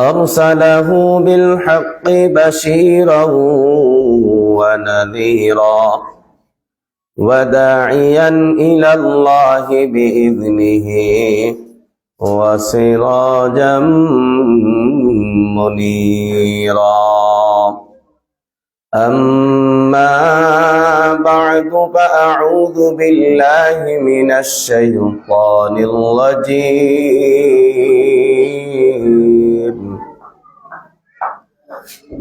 أرسله بالحق بشيرا ونذيرا وداعيا إلى الله بإذنه وسراجا منيرا. أما بعد فأعوذ بالله من الشيطان الرجيم.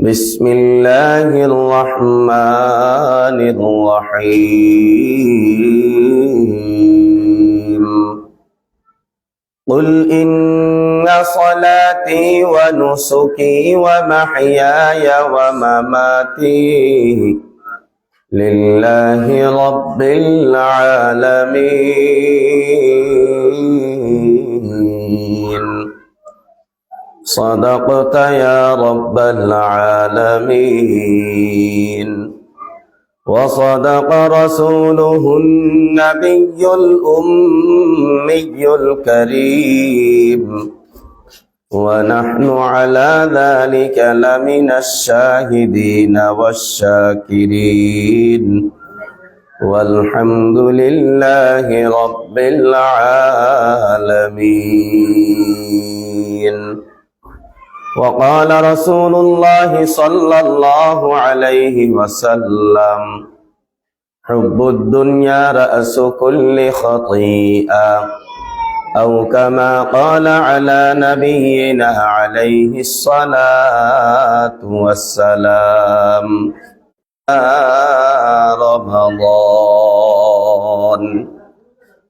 بسم الله الرحمن الرحيم. قل إن صلاتي ونسكي ومحياي ومماتي لله رب العالمين. صدقت يا رب العالمين، وصدق رسوله النبي الأمي الكريم، ونحن على ذلك لمن الشاهدين والشاكرين، والحمد لله رب العالمين. وقال رسول الله صلى الله عليه وسلم: حب الدنيا رأس كل خطيئة، أو كما قال على نبينا عليه الصلاة والسلام. رمضان،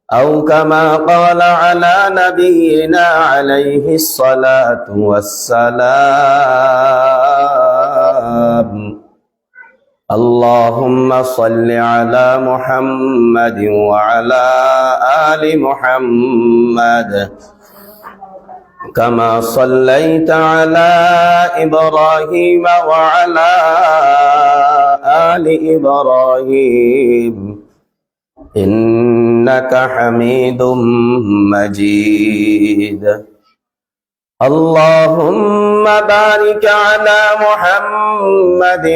أو كما قال على نبينا عليه الصلاة والسلام. اللهم صل على محمد وعلى آل محمد كما صليت على إبراهيم وعلى آل إبراهيم إنك حميد مجيد. اللهم بارك على محمد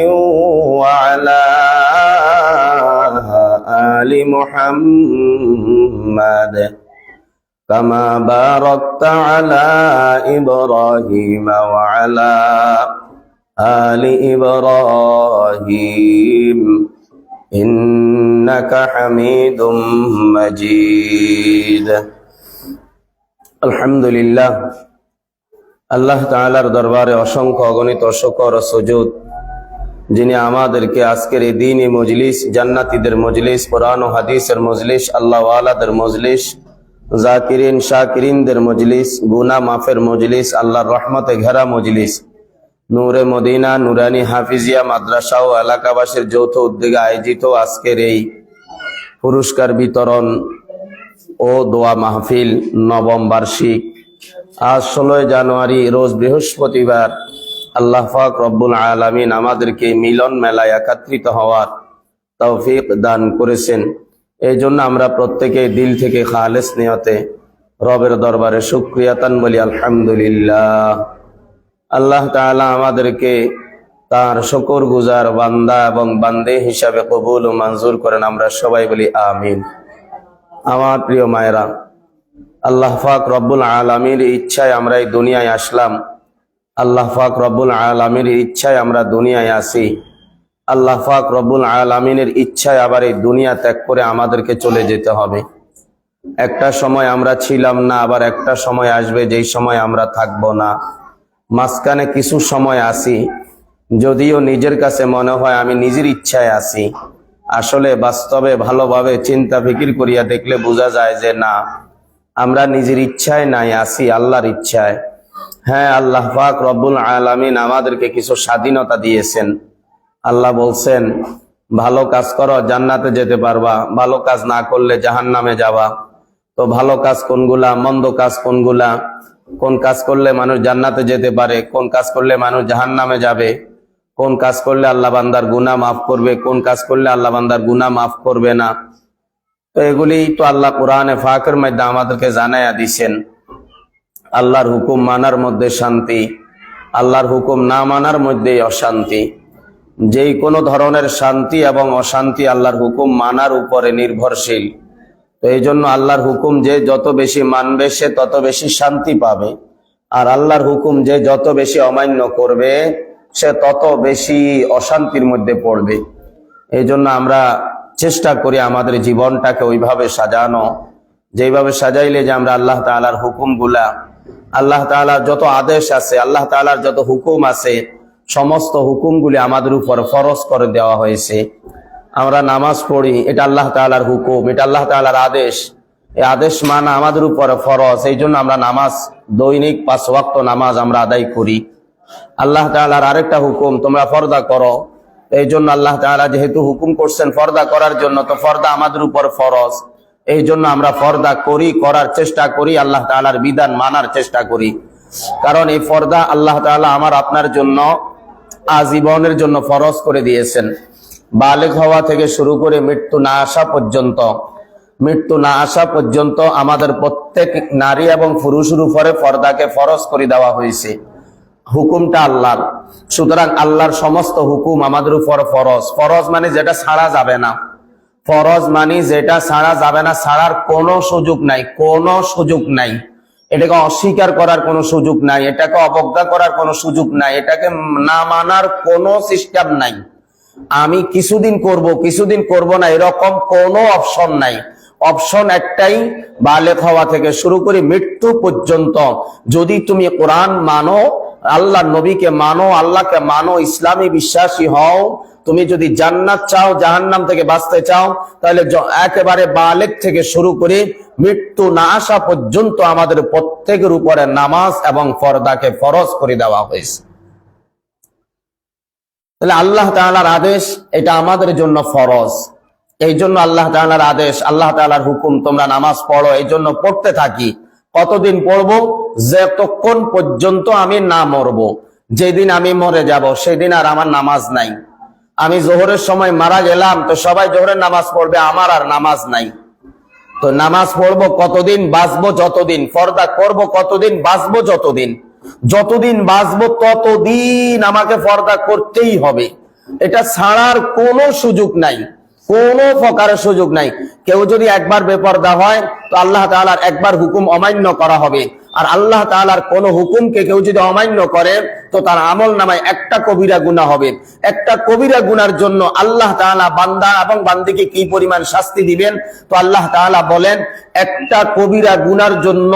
وعلى آل محمد كما باركت على إبراهيم وعلى آل إبراهيم إنك حميد مجيد. আলহামদুলিল্লাহ, আল্লাহ তাআলার দরবারে অসংখ্য অগণিত শুকর ও সুজুদ, যিনি আমাদেরকে আজকের এই দ্বীনি মজলিস, জান্নাতীদের মজলিস, কোরআন ও হাদিসের মজলিস, আল্লাহ ওয়ালাদের মজলিস, জাকিরিন শাকিরিনদের মজলিস, গুনাহ মাফের মজলিস, আল্লাহর রহমতে ঘেরা মজলিস, নূরে মদিনা নুরানি হাফিজিয়া মাদ্রাসা ও এলাকাবাসীর যৌথ উদ্যোগে আয়োজিত আজকের এই পুরস্কার বিতরণ ও দোয়া মাহফিল নবম বার্ষিক, আজ 16 জানুয়ারি রোজ বৃহস্পতিবার, আল্লাহ পাক রব্বুল আলামিন আমাদেরকে মিলন মেলায় একত্রিত হওয়ার তৌফিক দান করেছেন। এই জন্য আমরা প্রত্যেকে দিল থেকে খালেস নিয়তে রবের দরবারে শুকরিয়াতান বলি আলহামদুলিল্লাহ। আল্লাহ তাআলা আমাদেরকে তার শুকর গুজার বান্দা এবং বান্দে হিসাবে কবুল ও মঞ্জুর করেন, আমরা সবাই বলি আমিন। আমার প্রিয় মায়েরা, আল্লাহ পাক রব্বুল আলামিনের ইচ্ছায় আমরা এই দুনিয়ায় আসলাম, আল্লাহ পাক রব্বুল আলামিনের ইচ্ছায় আমরা দুনিয়ায় আসি, আল্লাহ পাক রব্বুল আলামিনের ইচ্ছায় আবার এই দুনিয়া ত্যাগ করে আমাদেরকে চলে যেতে হবে। একটা সময় আমরা ছিলাম না, আবার একটা সময় আসবে যেই সময় আমরা থাকবো না। মাঝখানে কিছু সময় আসি, যদিও নিজের কাছে মনে হয় আমি নিজের ইচ্ছায় আসি, আসলে বাস্তবে ভালোভাবে চিন্তা ফিকির করিয়া দেখলে বোঝা যায় যে না, আমরা নিজের ইচ্ছায় নাই, আসি আল্লাহর ইচ্ছায়। হ্যাঁ, আল্লাহ পাক রব্বুল আলামিন আমাদেরকে কিছু স্বাধীনতা দিয়েছেন। আল্লাহ বলছেন, ভালো কাজ করো জান্নাতে যেতে পারবা, ভালো কাজ না করলে জাহান্নামে যাবা। তো ভালো কাজ কোনগুলা, মন্দ কাজ কোনগুলা, কোন কাজ করলে মানুষ জান্নাতে যেতে পারে, কোন কাজ করলে মানুষ জাহান্নামে যাবে, কোন কাজ করলে আল্লাহ বান্দার গুনাহ মাফ করবে, কোন কাজ করলে আল্লাহ বান্দার গুনাহ মাফ করবে না। তো এগুলি তো আল্লাহ কোরআনে ফাকের মধ্যে আমাদেরকে জানাইয়া দিছেন। আল্লাহর হুকুম মানার মধ্যে শান্তি, আল্লাহর হুকুম না মানার মধ্যেই অশান্তি। যেই কোনো ধরনের শান্তি এবং অশান্তি আল্লাহর হুকুম মানার উপরে নির্ভরশীল। তো এই জন্য আল্লাহর হুকুম যে যত বেশি মানবে সে তত বেশি শান্তি পাবে, আর আল্লাহর হুকুম যে যত বেশি অমান্য করবে সে তত বেশি অশান্তির মধ্যে পড়বে। এই জন্য আমরা চেষ্টা করি আমাদের জীবনটাকে ওইভাবে সাজানো, যেইভাবে সাজাইলে যে আমরা আল্লাহ তাআলার হুকুমগুলা, আল্লাহ তাআলার যত আদেশ আছে, আল্লাহ তাআলার যত হুকুম আছে, সমস্ত হুকুমগুলি আমাদের উপর ফরজ করে দেওয়া হয়েছে। আমরা নামাজ পড়ি, এটা আল্লাহ তাআলার হুকুম, এটা আল্লাহ তাআলার আদেশ। এই আদেশ মানা আমাদের উপর ফরজ। এই জন্য আমরা নামাজ, দৈনিক 5 ওয়াক্ত নামাজ আমরা আদায় করি। আল্লাহ তাআলার আরেকটা হুকুম, তোমরা পর্দা করো। এই জন্য আল্লাহ তাআলা যেহেতু হুকুম করছেন পর্দা করার জন্য, তো পর্দা আমাদের উপর ফরজ। এই জন্য আমরা পর্দা করি, করার চেষ্টা করি, আল্লাহ তাআলার বিধান মানার চেষ্টা করি। কারণ এই পর্দা আল্লাহ তাআলা আমার আপনার জন্য আজীবনের জন্য ফরজ করে দিয়েছেন। বালেগ হওয়া থেকে শুরু করে মৃত্যু না আসা পর্যন্ত, মৃত্যু না আসা পর্যন্ত আমাদের প্রত্যেক নারী এবং পুরুষের উপরে পর্দাকে ফরজ করে দেওয়া হয়েছে। হুকুমটা আল্লাহর, সুতরাং আল্লাহর সমস্ত হুকুম আমাদের উপর ফরজ। ফরজ মানে যেটা ছাড়া যাবে না, ফরজ মানে যেটা ছাড়া যাবে না, ছাড়ার কোনো সুযোগ নাই, কোনো সুযোগ নাই। এটাকে অস্বীকার করার কোনো সুযোগ নাই, এটাকে অবজ্ঞা করার কোনো সুযোগ নাই, এটাকে না মানার কোনো সিস্টেম নাই। আমি কিছুদিন করব, কিছুদিন করব না, এরকম কোনো অপশন নাই। অপশন একটাই, বালেগ হওয়া থেকে শুরু করে মৃত্যু পর্যন্ত যদি তুমি কোরআন মানো, আল্লাহ নবীকে মানো, আল্লাহকে মানো, ইসলামী বিশ্বাসী হও, তুমি যদি জান্নাত চাও, জাহান্নাম থেকে বাঁচতে চাও, তাহলে একেবারে বালেগ থেকে শুরু করে মৃত্যু না আসা পর্যন্ত আমাদের প্রত্যেকের উপরে নামাজ এবং পর্দাকে ফরজ করে দেওয়া হয়েছে। তাহলে আল্লাহ তাআলার আদেশ, এটা আমাদের জন্য ফরজ। এই জন্য আল্লাহ তাআলার আদেশ, আল্লাহ তাআলার হুকুম, তোমরা নামাজ পড়ো। এই জন্য পড়তে থাকি। কতদিন পড়বো? যতক্ষণ পর্যন্ত আমি না মরবো। যেদিন আমি মরে যাব সেদিন আর আমার নামাজ নাই। আমি জোহরের সময় মারা গেলাম, তো সবাই জোহরের নামাজ পড়বে, আমার আর নামাজ নাই। তো নামাজ পড়বো কতদিন? বাঁচবো যতদিন। পর্দা করব কতদিন? বাঁচবো যতদিন। যতদিন বাঁচবো ততদিন আমাকে পর্দা করতেই হবে। এটা ছাড়ার কোনো সুযোগ নাই, কোনো প্রকারের সুযোগ নাই। কেউ যদি একবার বেপরদা হয়, তো আল্লাহ তাআলার একবার হুকুম অমান্য করা হবে। আর আল্লাহ তাআলার কোন হুকুমকে কেউ যদি অমান্য করে, তো তার আমল নামায় একটা কবিরা গুনাহ হবে। একটা কবিরা গুনার জন্য আল্লাহ তাআলা বান্দা এবং বান্দিকে কি পরিমাণ শাস্তি দিবেন, তো আল্লাহ তাআলা বলেন, একটা কবিরা গুনার জন্য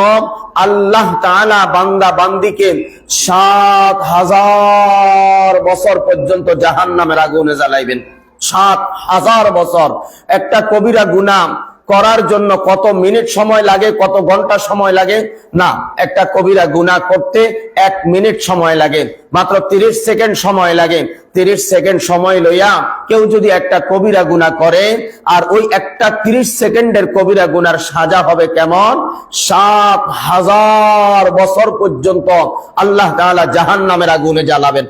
আল্লাহ তাআলা বান্দা বান্দিকে ৭,০০০ বছর পর্যন্ত জাহান্নামের আগুনে জ্বালাইবেন। ৭,০০০ বছর। একটা কবিরা গুনাহ করার জন্য কত মিনিট সময় লাগে, কত ঘন্টা সময় লাগে? না, একটা কবিরা গুনাহ করতে 1 মিনিট সময় লাগে, মাত্র 30 সেকেন্ড সময় লাগে। 30 সেকেন্ড সময় লইয়া কেউ যদি একটা কবিরা গুনাহ করে, আর ওই একটা 30 সেকেন্ডের কবিরা গুনার সাজা হবে কেমন? ৭,০০০ বছর পর্যন্ত আল্লাহ তাআলা জাহান্নামের আগুনে জ্বালাবেন।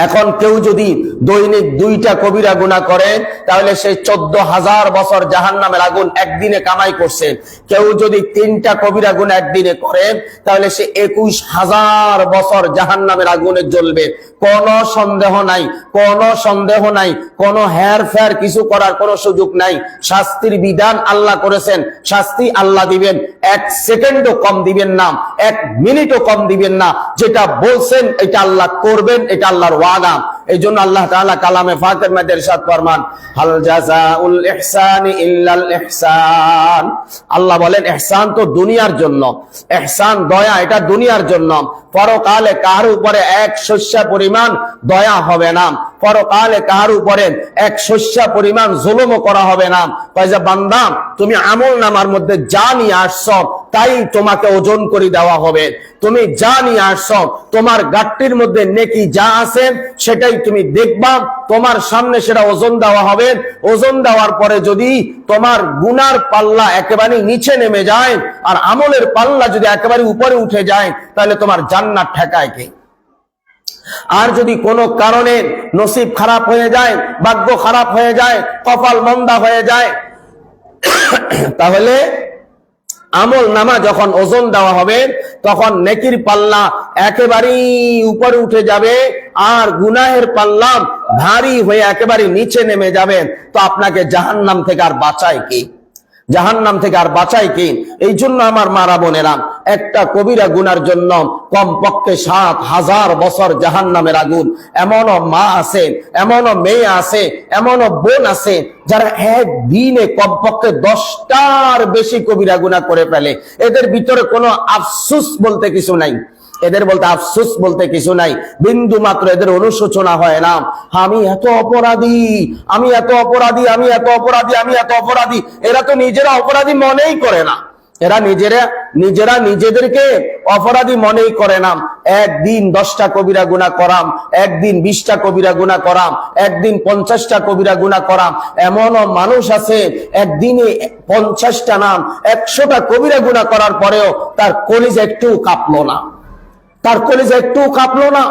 এখন কেউ যদি দৈনিক 2টা কবিরা গুনাহ করে, তাহলে সে 14,000 বছর জাহান্নামের আগুন একদিনে কামাই করছে। কেউ যদি 3টা কবিরা গুনাহ একদিনে করে, তাহলে সে 21,000 বছর জাহান্নামের আগুনে জ্বলবে। কোনো সন্দেহ নাই, কোনো সন্দেহ নাই, কোনো হেরফের কিছু করার কোনো সুযোগ নাই। শাস্তির বিধান আল্লাহ করেছেন, শাস্তি আল্লাহ দিবেন। 1 সেকেন্ডও কম দিবেন না, 1 মিনিটও কম দিবেন না। যেটা বলছেন এটা আল্লাহ করবেন, এটা আল্লাহর ওয়াদা। এই জন্য আল্লাহ তাআলা কালামে ফাতের মধ্যে ইরশাদ ফরমান, হাল জাযাউল ইহসানি ইল্লাল ইহসান। আল্লাহ বলেন ইহসান তো দুনিয়ার জন্য, ইহসান দয়া এটা দুনিয়ার জন্য। পরকালে কার উপরে 1 শস্য পরিমাণ দয়া হবে না, পরকালে কার উপরে 1 শস্য পরিমাণ জুলুমও করা হবে না। কয় যে বান্দা, তুমি আমল নামার মধ্যে যা নিয়ে আসছো তাই তোমাকে ওজন করে দেওয়া হবে। তুমি যা নিয়ে আসছো, তোমার গাট্টির মধ্যে নেকি যা আছে সেটাই তুমি দেখবা, তোমার সামনে সেটা ওজন দেওয়া হবে। ওজন দেওয়ার পরে যদি তোমার গুনার পাল্লা একেবারে নিচে নেমে যায়, আর আমলের পাল্লা যদি একেবারে উপরে উঠে যায়, তাহলে তোমার জান্নাত ঠেকায় কে? আর যদি কোনো কারণে নসিব খারাপ হয়ে যায়, ভাগ্য খারাপ হয়ে যায়, কপাল মন্দা হয়ে যায়, তাহলে আমল নামা যখন ওজন দেওয়া হবে তখন নেকির পাল্লা একেবারেই উপরে উঠে যাবে আর গুনাহের পাল্লা ভারী হয়ে একেবারে নিচে নেমে যাবে। তো আপনাকে জাহান্নাম থেকে আর বাঁচায় কি? জাহান্নাম থেকে আর বাঁচায় কি? এই জন্য আমার মারা বোনেরা, একটা কবিরা গুনার জন্য কমপক্ষে ৭,০০০ বছর জাহান্নামের আগুন। এমনও মা আছে, এমনও মেয়ে আছে, এমনও বোন আছে যারা একদিনে কমপক্ষে 10টার বেশি কবিরা গুনাহ করে ফেলে। এদের ভিতরে কোনো আফসোস বলতে কিছু নাই, এদের বলতে আফসোস বলতে কিছু নাই, বিন্দু মাত্র এদের অনুশোচনা হয় না। আমি এত অপরাধী, আমি এত অপরাধী, আমি এত অপরাধী, আমি এত অপরাধী। এরা তো নিজেরা অপরাধী মনেই করে না, এরা নিজেরা নিজেদেরকে অপরাধী মনেই করে না। একদিন 10টা কবিরা গুনাহ করাম, একদিন 20টা কবিরা গুনাহ করাম, একদিন 50টা কবিরা গুনাহ করাম। এমনও মানুষ আছে একদিনে 50টা নাম 100টা কবিরা গুনাহ করার পরেও তার কলিজা একটু কাঁপলো না, তার কলিজা একটু কাঁপলো না।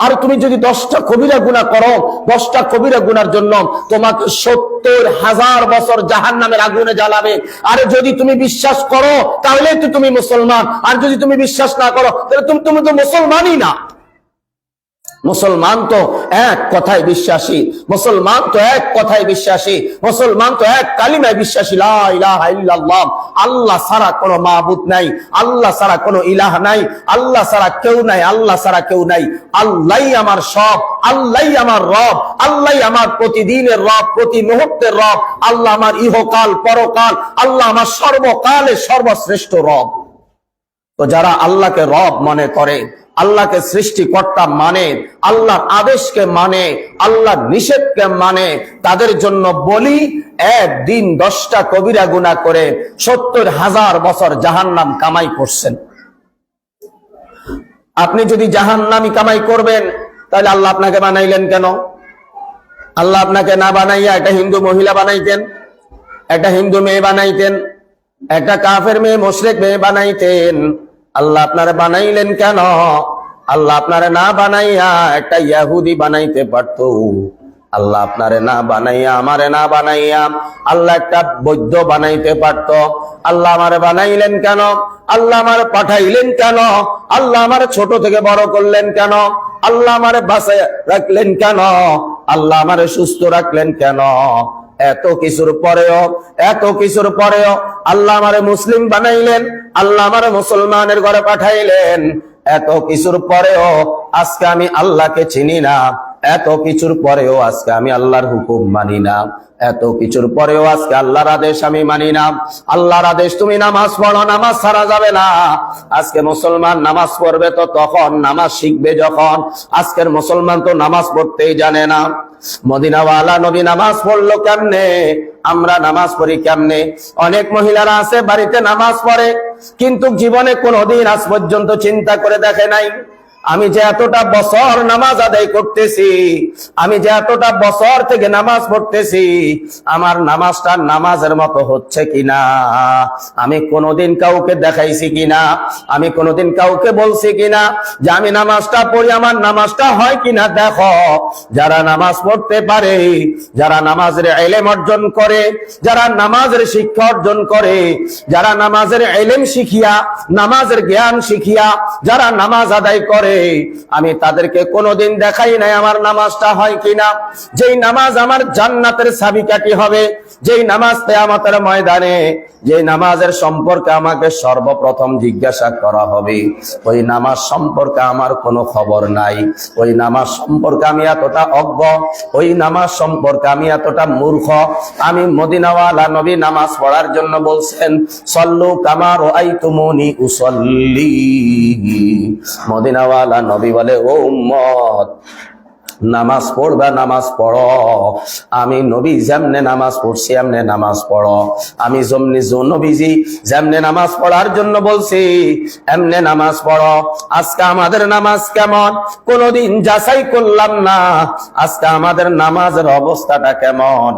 আর তুমি যদি 10টা কবিরা গুনাহ করো, 10টা কবিরা গুনার জন্য তোমাকে ৭০,০০০ বছর জাহান্নামের আগুনে জ্বালাবে। আর যদি তুমি বিশ্বাস করো তাহলে তো তুমি মুসলমান, আর যদি তুমি বিশ্বাস না করো তাহলে তুমি তো মুসলমানই না। মুসলমান তো এক কথায় বিশ্বাসী, মুসলমান তো এক কথায় বিশ্বাসী, মুসলমান তো এক কালিমায় বিশ্বাসী, লা ইলাহা ইল্লাল্লাহ, আল্লাহ ছাড়া কোনো মাবুদ নাই, আল্লাহ ছাড়া কোনো ইলাহ নাই, আল্লাহ ছাড়া কেউ নাই, আল্লাহ ছাড়া কেউ নাই। আল্লাহই আমার সব, আল্লাহই আমার রব, আল্লাহই আমার প্রতিদিনের রব, প্রতি মুহূর্তের রব, আল্লাহ আমার ইহকাল পরকাল, আল্লাহ আমার সর্বকালের সর্বশ্রেষ্ঠ রব। তো যারা আল্লাহকে রব মনে করে, আল্লাহকে সৃষ্টিকর্তা মানে, আল্লাহর আদেশকে মানে, আল্লাহর নিষেধকে মানে, তাদের জন্য বলি একদিন 10টা কবিরা গুনাহ করে ৭০,০০০ বছর জাহান্নাম কামাই করছেন। আপনি যদি জাহান্নামী কামাই করবেন তাহলে আল্লাহ আপনাকে বানাইলেন কেন? আল্লাহ আপনাকে না বানাইয়া একটা হিন্দু মহিলা বানাইতেন, একটা হিন্দু মেয়ে বানাইতেন, একটা কাফের মেয়ে মুশরিক মেয়ে বানাইতেন। আল্লাহ আপনারে বানাইলেন কেন? আল্লাহ আপনারে না বানাইয়া একটা ইহুদি বানাইতে পারতো। আল্লাহ আপনারে না বানাইয়া, আমারে না বানাইয়া আল্লাহ একটা বৈদ্য বানাইতে পারতো। আল্লাহ আমারে বানাইলেন কেন? আল্লাহ আমারে পাঠাইলেন কেন? আল্লাহ আমারে ছোট থেকে বড় করলেন কেন? আল্লাহ আমারে বাঁচায় রাখলেন কেন? আল্লাহ আমারে সুস্থ রাখলেন কেন? এত কিছুর পরেও আল্লাহ আমারে মুসলিম বানাইলেন, আল্লাহ আমারে মুসলমানের ঘরে পাঠাইলেন। এত কিছুর পরেও আজকে আমি আল্লাহকে চিনি না, এত কিছুর পরেও আজকে আমি আল্লাহর হুকুম মানি না, এত কিছুর পরেও আজকে আল্লাহর আদেশ আমি মানি না। আল্লাহর আদেশ তুমি নামাজ পড়ো, নামাজ ছাড়া যাবে না। আজকে মুসলমান নামাজ পড়বে তো তখন, নামাজ শিখবে যখন। আজকের মুসলমান তো নামাজ পড়তেই জানে না। মদিনাওয়ালা নবী নামাজ পড়লো কেমনে? আমরা নামাজ পড়ি কেমনে? অনেক মহিলারা আছে বাড়িতে নামাজ পড়ে, কিন্তু জীবনে কোনোদিন আজ পর্যন্ত চিন্তা করে দেখে নাই আমি যে এতটা বছর নামাজ আদায় করতেছি, আমি যে এতটা বছর থেকে নামাজ পড়তেছি, আমার নামাজটা নামাজের মতো হচ্ছে কিনা, আমি কোনোদিন কাউকে দেখাইছি কিনা, আমি কোনোদিন কাউকে বলছি কিনা যে আমি নামাজটা পড়ি, আমার নামাজটা হয় কিনা দেখো। যারা নামাজ পড়তে পারে, যারা নামাজের ইলম অর্জন করে, যারা নামাজের শিক্ষা অর্জন করে, যারা নামাজের ইলম শিখিয়া, নামাজের জ্ঞান শিখিয়া যারা নামাজ আদায় করে, আমি তাদেরকে কোনোদিন দেখাই নাই আমার নামাজটা হয় কিনা। যেই নামাজ আমার জান্নাতের চাবিকাঠি হবে, যেই নামাজ কিয়ামতের ময়দানে, যেই নামাজের সম্পর্কে আমাকে সর্বপ্রথম জিজ্ঞাসা করা হবে, ওই নামাজ সম্পর্কে আমার কোনো খবর নাই, ওই নামাজ সম্পর্কে আমি এতটা অজ্ঞ, ওই নামাজ সম্পর্কে আমি এতটা মূর্খ। আমি মদিনাওয়ালা নবী নামাজ পড়ার জন্য বলছেন, সল্লু কামা রাআইতুমুনি উসাল্লি। মদিনাওয়ালা নবী বলে, ও উম্মত, নামাজ পড়বা, নামাজ পড়ো। আমি নবী যেমনে নামাজ পড়ছি এমনে নামাজ পড়ো। আমি নবীজি যেমনে নামাজ পড়ার জন্য বলছি এমনে নামাজ পড়ো। আজকে আমাদের নামাজ কেমন কোনোদিন যাচাই করলাম না, আজকে আমাদের নামাজের অবস্থাটা কেমন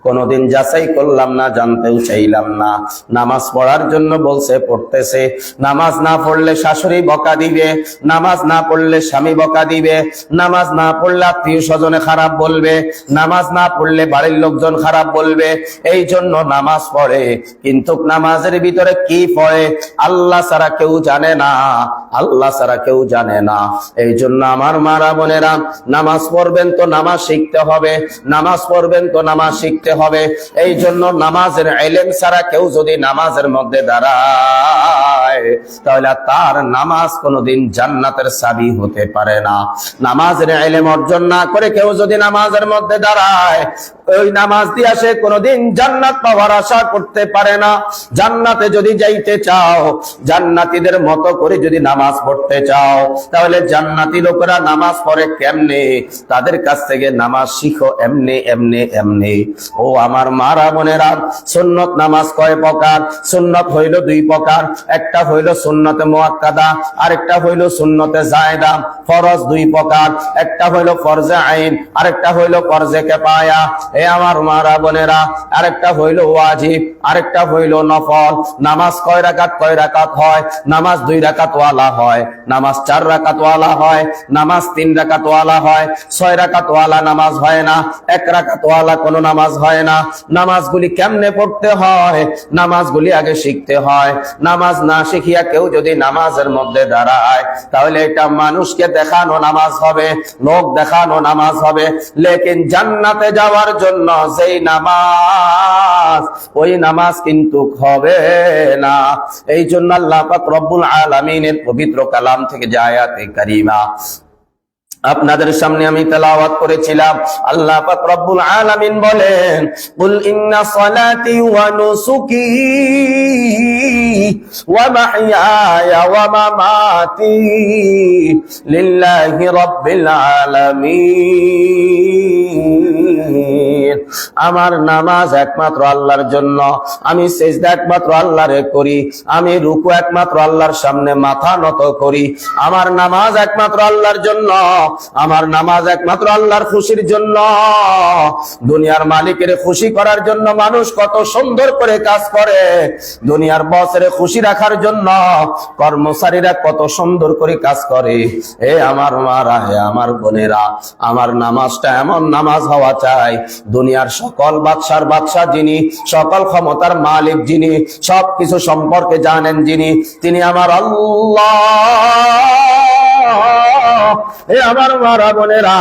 কোনোদিন যাচাই করলাম না, জানতেও চাইলাম না। নামাজ পড়ার জন্য বলছে, পড়তেছে। নামাজ না পড়লে শাশুড়ি বকা দিবে, নামাজ না পড়লে স্বামী বকা দিবে, নামাজ না পড়লে আত্মীয় স্বজনে খারাপ বলবে, নামাজ না পড়লে বাড়ির লোকজন খারাপ বলবে, এই জন্য নামাজ পড়ে। কিন্তু নামাজের ভিতরে কি পড়ে আল্লাহ ছাড়া কেউ জানে না, আল্লাহ ছাড়া কেউ জানে না। এই জন্য আমার মারা বোনেরা, নামাজ পড়বেন তো নামাজ শিখতে হবে, নামাজ পড়বেন তো নামাজ শিখতে হবে। এই জন্য নামাজের ইলম ছাড়া কেউ যদি নামাজের মধ্যে দাঁড়ায় তাহলে তার নামাজ কোনোদিন জান্নাতের চাবি হতে পারে না। নামাজের ইলম অর্জন না করে কেউ যদি নামাজের মধ্যে দাঁড়ায়, ওই নামাজ দিয়ে সে কোনোদিন জান্নাত পাওয়ার আশা করতে পারে না। জান্নাতে যদি যাইতে চাও, জান্নাতীদের মতো করে যদি নামাজ পড়তে চাও, তাহলে জান্নাতি লোকেরা নামাজ পড়ে কেমনে, তাদের কাছ থেকে নামাজ শিখো এমনি এমনি এমনি। ও আমার মারা বোনেরা, সুন্নত নামাজ কয় প্রকার? সুন্নত হইল দুই প্রকার, একটা হইল সুন্নতে মুআক্কাদা, আরেকটা হইল সুন্নতে জায়েদা। ফরজ দুই প্রকার, একটা হইল ফরজে আইন, আরেকটা হইল ফরজে কিফায়া। এ আমার মারা বোনেরা, আরেকটা হইল ওয়াজিব, আরেকটা হইল নফল। নামাজ কয় রাকাত কয় রাকাত হয়? নামাজ 2 রাকাত ওয়ালা হয়, নামাজ 4 রাকাত ওয়ালা হয়, নামাজ 3 রাকাত ওয়ালা হয়, 6 রাকাত ওয়ালা নামাজ হয় না, 1 রাকাত ওয়ালা কোনো নামাজ হয় না। নামাজগুলি কেমনে পড়তে হয়? নামাজগুলি আগে শিখতে হয়। নামাজ না শিখিয়া কেউ যদি নামাজের মধ্যে দাঁড়ায়, তাহলে এটা মানুষকে দেখানো নামাজ হবে, লোক দেখানো নামাজ হবে। লেকিন জান্নাতে যাওয়ার জন্য যেই নামাজ, ওই নামাজ কিন্তু হবে না। এই জন্য আল্লাহ পাক রব্বুল আলামিনের পবিত্র কালাম থেকে যে আয়াতে কারিমা আপনাদের সামনে আমি তেলাওয়াত করেছিলাম, আল্লাহ পাক রব্বুল আলামিন বলেন, কুল ইন্না সালাতি ওয়া নুসুকি ওয়া মাহইয়ায়া ওয়া মামাতি লিল্লাহি রাব্বিল আলামিন। আমার নামাজ একমাত্র আল্লাহর জন্য, আমি সিজদা একমাত্র আল্লাহরে করি, আমি রুকু একমাত্র আল্লাহর সামনে মাথা নত করি। আমার নামাজ একমাত্র আল্লাহর জন্য, আমার নামাজ একমাত্র আল্লাহর খুশির জন্য। দুনিয়ার মালিকের খুশি করার জন্য মানুষ কত সুন্দর করে কাজ করে, দুনিয়ার বসের খুশি রাখার জন্য কর্মচারীরা কত সুন্দর করে কাজ করে। এ আমার মারা, হে আমার বোনেরা, আমার নামাজটা এমন নামাজ হওয়া চাই, দুনিয়ার সকল বাদশার বাদশা যিনি, সকল ক্ষমতার মালিক যিনি, সবকিছু সম্পর্কে জানেন যিনি, তিনি আমার আল্লাহ। এ আমার মারা বোনেরা,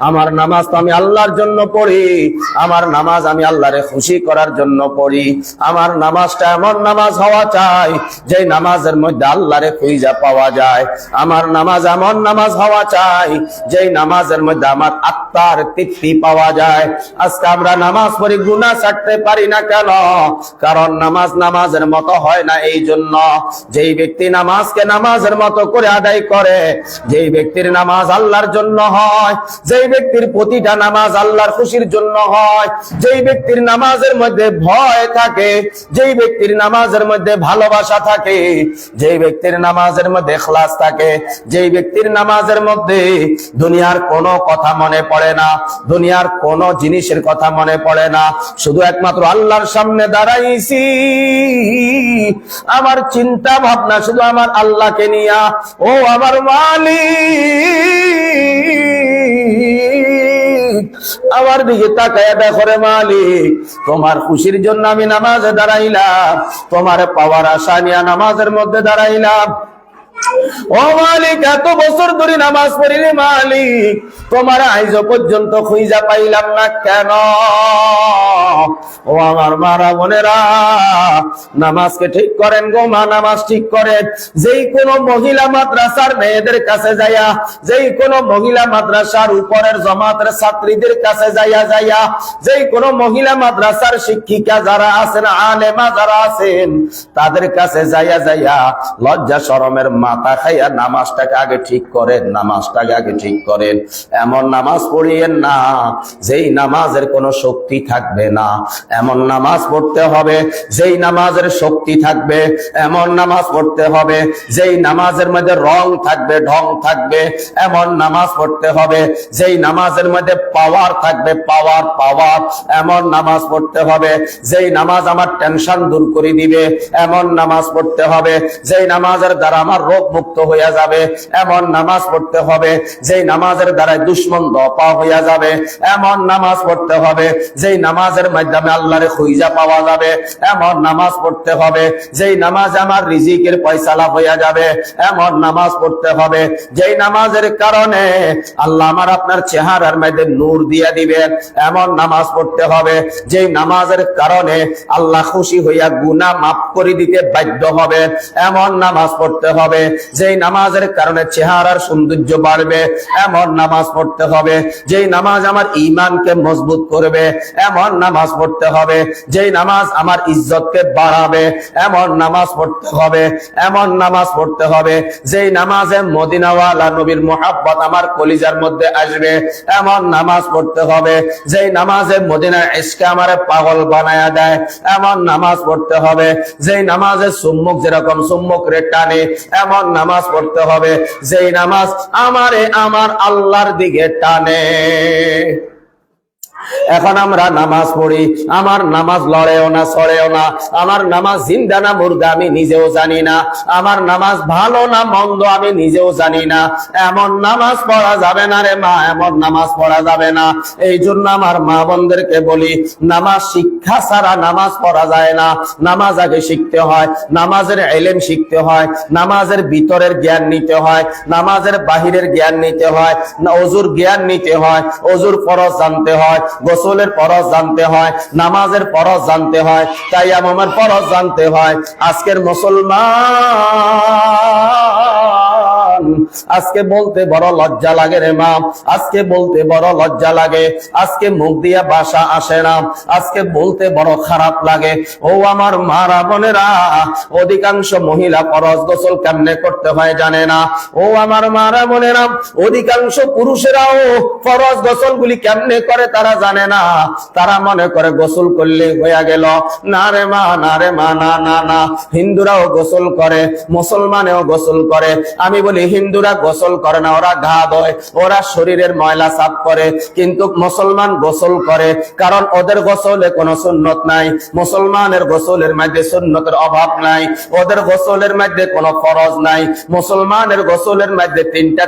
আমার নামাজ তো আমি আল্লাহর জন্য পড়ি, আমার নামাজ আমি আল্লাহরে খুশি করার জন্য পড়ি। আমার নামাজটা এমন নামাজ হওয়া চাই যে নামাজের মধ্যে আল্লাহরে খুঁজে পাওয়া যায়। আমার নামাজ এমন নামাজ হওয়া চাই যে নামাজের মধ্যে আমার আত্মার তৃপ্তি পাওয়া যায়। আজকে আমরা নামাজ পড়ি, গুনাহ ছাড়তে পারি না কেন? কারণ নামাজ নামাজের মতো হয় না। এই জন্য যেই ব্যক্তি নামাজকে নামাজের মতো করে আদায় করে, যেই ব্যক্তির নামাজ আল্লাহর জন্য হয়, যেই ব্যক্তির প্রতিটা নামাজ আল্লাহর খুশির জন্য হয়, যেই ব্যক্তির নামাজের মধ্যে ভয় থাকে, যেই ব্যক্তির নামাজের মধ্যে ভালোবাসা থাকে, যেই ব্যক্তির নামাজের মধ্যে ইখলাস থাকে, যেই ব্যক্তির নামাজের মধ্যে দুনিয়ার কোনো কথা মনে পড়ে না, দুনিয়ার কোনো জিনিসের কথা মনে পড়ে না, শুধু একমাত্র আল্লাহর সামনে দাঁড়াইছি, আমার চিন্তা ভাবনা শুধু আমার আল্লাহকে নিয়া। ও আমার মালিক, আমার দিকে তাকায়া দেখো রে মালিক, তোমার খুশির জন্য আমি নামাজে দাঁড়াইলাম, তোমার পাওয়ার আশা নিয়ে নামাজের মধ্যে দাঁড়াইলাম। ও মালিক, এত বছর ধরে নামাজ পড়ি রে মালিক, তোমার আইজ পর্যন্ত খুঁজা পাইলাম না কেন? ও আমার মারা বোনেরা, নামাজকে ঠিক করেন গো মা, নামাজ ঠিক করেন। যেই কোন মহিলা মাদ্রাসার মেয়েদের কাছে যাইয়া, যেই কোন মহিলা মাদ্রাসার উপরের জমাতের ছাত্রীদের কাছে যাইয়া, যেই কোন মহিলা মাদ্রাসার শিক্ষিকা যারা আছেন, আলেমা যারা আছেন, তাদের কাছে যাইয়া লজ্জা শরমের মাথা খাইয়া নামাজটাকে আগে ঠিক করেন, নামাজটাকে আগে ঠিক করেন। এমন নামাজ পড়িয়েন না যেই নামাজের কোনো শক্তি থাকবে না। এমন নামাজ পড়তে হবে যেই নামাজের শক্তি থাকবে, এমন নামাজ পড়তে হবে যেই নামাজের মধ্যে রং থাকবে, ঢং থাকবে, এমন নামাজ পড়তে হবে যেই নামাজের মধ্যে পাওয়ার থাকবে, পাওয়ার। এমন নামাজ পড়তে হবে যেই নামাজ আমার টেনশন দূর করে দিবে, এমন নামাজ পড়তে হবে যেই নামাজের দ্বারা আমার রোগ মুক্ত হইয়া যাবে এমন নামাজ পড়তে হবে, যেই নামাজের দ্বারা দুশ্মন দপা হইয়া যাবে এমন নামাজ পড়তে হবে, যেই নামাজের মাধ্যমে আল্লাহরে খুঁজা পাওয়া যাবে এমন নামাজ পড়তে হবে, যেই নামাজ আমার রিজিকের ফয়সালা হইয়া যাবে এমন নামাজ পড়তে হবে, যেই নামাজের কারণে আল্লাহ আমার আপনার চেহারার মধ্যে নূর দিয়া দিবেন এমন নামাজ পড়তে হবে, যেই নামাজের কারণে আল্লাহ খুশি হইয়া গুনাহ মাফ করে দিতে বাধ্য হবে এমন নামাজ পড়তে হবে, যেই নামাজের কারণে চেহারার সৌন্দর্য বাড়বে এমন নামাজ পড়তে হবে, যেই নামাজ আমার ঈমানকে মজবুত করবে এমন নামাজ পড়তে হবে, যেই নামাজ আমার ইজ্জতকে বাড়াবে এমন নামাজ পড়তে হবে, এমন নামাজ পড়তে হবে, যেই নামাজে মদিনাওয়ালা নবীর মুহাব্বত আমার কলিজার মধ্যে আসবে এমন নামাজ পড়তে হবে, যেই নামাজে মদিনার ইশকে আমারে পাগল বানায়া দেয় এমন নামাজ পড়তে হবে, যেই নামাজে সুম্মুক যেরকম সুম্মুক রে টানে এমন নামাজ পড়তে হবে, যেই নামাজ আমারে আমার আল্লাহর দিকে টানে। এখন আমরা নামাজ পড়ি, আমার নামাজ লড়েও না সরেও না, আমার নামাজ জিন্দা না মুর্দা আমি নিজেও জানি না, আমার নামাজ ভালো না মন্দ আমি নিজেও জানি না, এমন নামাজ পড়া যাবে না রে মা, এমন নামাজ পড়া যাবে না। এই জন্য আমার মা বোনদেরকে বলি, নামাজ শিক্ষা ছাড়া নামাজ পড়া যায় না, নামাজ আগে শিখতে হয়, নামাজের ইলম শিখতে হয়, নামাজের ভিতরের জ্ঞান নিতে হয়, নামাজের বাহিরের জ্ঞান নিতে হয়, ওযুর জ্ঞান নিতে হয়, ওযুর ফরজ জানতে হয়, গোসলের ফরজ জানতে হয়, নামাজের ফরজ জানতে হয়, তায়াম্মুমের ফরজ জানতে হয়। আজকের মুসলমান আজকে বলতে বড় লজ্জা লাগে রে মা, আজকে বলতে বড় লজ্জা লাগে, আজকে মুখ দিয়া ভাষা আসে না, আজকে বলতে বড় খারাপ লাগে। ও আমার মারা বোনেরা, অধিকাংশ মহিলা ফরজ গোসল কেমনে করতে হয় জানে না। ও আমার মারা বোনেরা, অধিকাংশ পুরুষেরাও ফরজ গোসল গুলি কেমনে করে তারা জানে না, তারা মনে করে গোসল করলে হইয়া গেল। না রে মা, না রে মা, না না না, হিন্দুরাও গোসল করে, মুসলমানেও গোসল করে। আমি বলি হিন্দুরা গোসল করে না, ওরা ঘা ধোয়, ওরা শরীরের ময়লা সাফ করে, কিন্তু মুসলমান গোসল করে, কারণ ওদের গোসলে কোনো সুন্নত নাই, মুসলমানের গোসলের মধ্যে সুন্নতের অভাব নাই, ওদের গোসলের মধ্যে কোনো ফরজ নাই, মুসলমানের গোসলের মধ্যে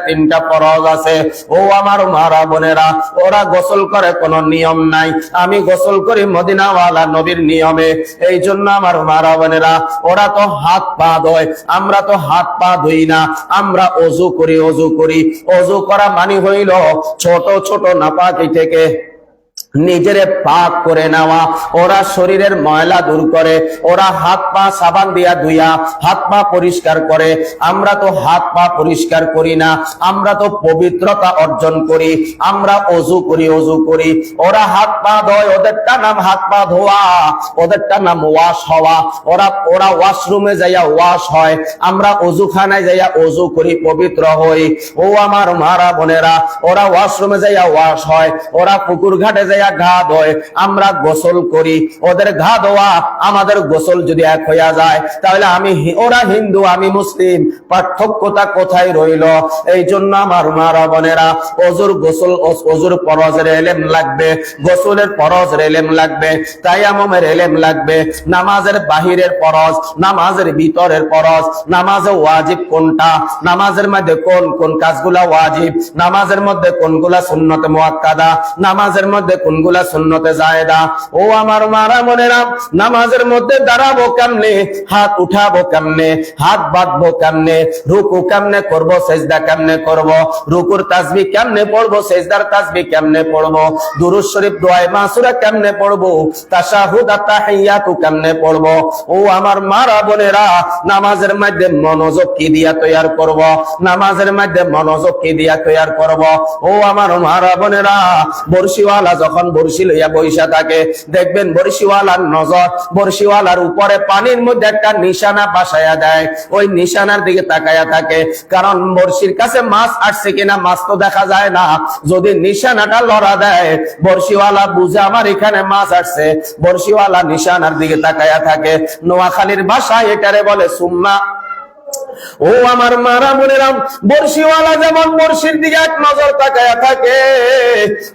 তিনটা ফরজ আছে। ও আমার মারা বোনেরা, ওরা গোসল করে কোনো নিয়ম নাই, আমি গোসল করি মদিনাওয়ালা নবীর নিয়মে। এই জন্য আমার মারা বোনেরা, ওরা তো হাত পা ধোয়, আমরা তো হাত পা ধুই না, আমরা ওযু করি। ওযু করা মানে হইল ছোট ছোট নাপাকি থেকে নিজেরে পাক করে নেওয়া। ওরা শরীরের ময়লা দূর করে, ওরা হাত পা সাবান দিয়া ধুইয়া হাত পা পরিষ্কার করে, আমরা তো হাত পা পরিষ্কার করি না, আমরা তো পবিত্রতা অর্জন করি, আমরা ওযু করি। ওরা হাত পা ধোয়, ওদেরটা নাম হাত পা ধোয়া, ওদেরটা নাম ওয়াশ হওয়া। ওরা ওয়াশরুমে যাইয়া ওয়াশ হয়, আমরা ওযুখানায় যাইয়া ওযু করি, পবিত্র হই। ও আমার মারা বোনেরা, ওরা ওয়াশরুমে যাইয়া ওয়াশ হয়, ওরা পুকুর ঘাটে যাইয়া ঘা ধোয়, আমরা গোসল করি। ওদের ঘা ধোয়া আমাদের গোসল যদি এক হইয়া যায়, তাহলে ওরা হিন্দু আমি মুসলিম, পার্থক্যটা কোথায় রইল? এই জন্য আমার মারা বোনেরা, ওযুর ফরজের ইলম লাগবে, গোসলের ফরজের ইলম লাগবে, তায়াম্মুমের ইলম লাগবে, নামাজের বাহিরের ফরজ, নামাজের ভিতরের ফরজ, নামাজে ওয়াজিব কোনটা, নামাজের মধ্যে কোন কোন কাজগুলা ওয়াজিব, নামাজের মধ্যে কোনগুলা সুন্নতে মুআক্কাদা, নামাজের মধ্যে কোনগুলা সুন্নতে জায়েদা। ও আমার মারা বোনেরা, নামাজের মধ্যে দাঁড়াবো কেমনে, হাত উঠাবো কেমনে, হাত বাঁধবো কেমনে, রুকু কেমনে করব, সিজদা কেমনে করব, রুকুর তাসবিহ কেমনে পড়বো, সিজদার তাসবিহ কেমনে পড়বো, দুরূদ শরীফ দোয়ায়ে মাসুরা কেমনে পড়বো, তাশাহুদ আর তাহিয়াতু কেমনে পড়বো। ও আমার মারা বোনেরা, নামাজের মধ্যে মনোযোগ কি দিয়া তৈয়ার করব, নামাজের মধ্যে মনোযোগ কি দিয়া তৈয়ার করব। ও আমার মারা বোনেরা, বর্ষিওয়ালা যখন বর্ষি লইয়া বইসা থাকে, দেখবেন বর্ষিওয়ালার নজর বর্ষিওয়ালার উপরে পানির মধ্যে একটা নিশানা বাসায়া দেয়, ওই নিশানার দিকে তাকায়া থাকে, কারণ বর্ষির কাছে মাছ আসছে কিনা মাছ তো দেখা যায় না। যদি নিশানাটা লড়া দেয়, বর্ষিওয়ালা বুঝে আমার এখানে মাছ আসছে, বর্ষিওয়ালা নিশানার দিকে তাকায়া থাকে। নোয়াখালীর ভাষায় এটারে বলে সুম্মা ও আমার মারা বোনেরা, বর্ষিওয়ালা যেমন বর্ষির দিকে এক নজর তাকায়া থাকে,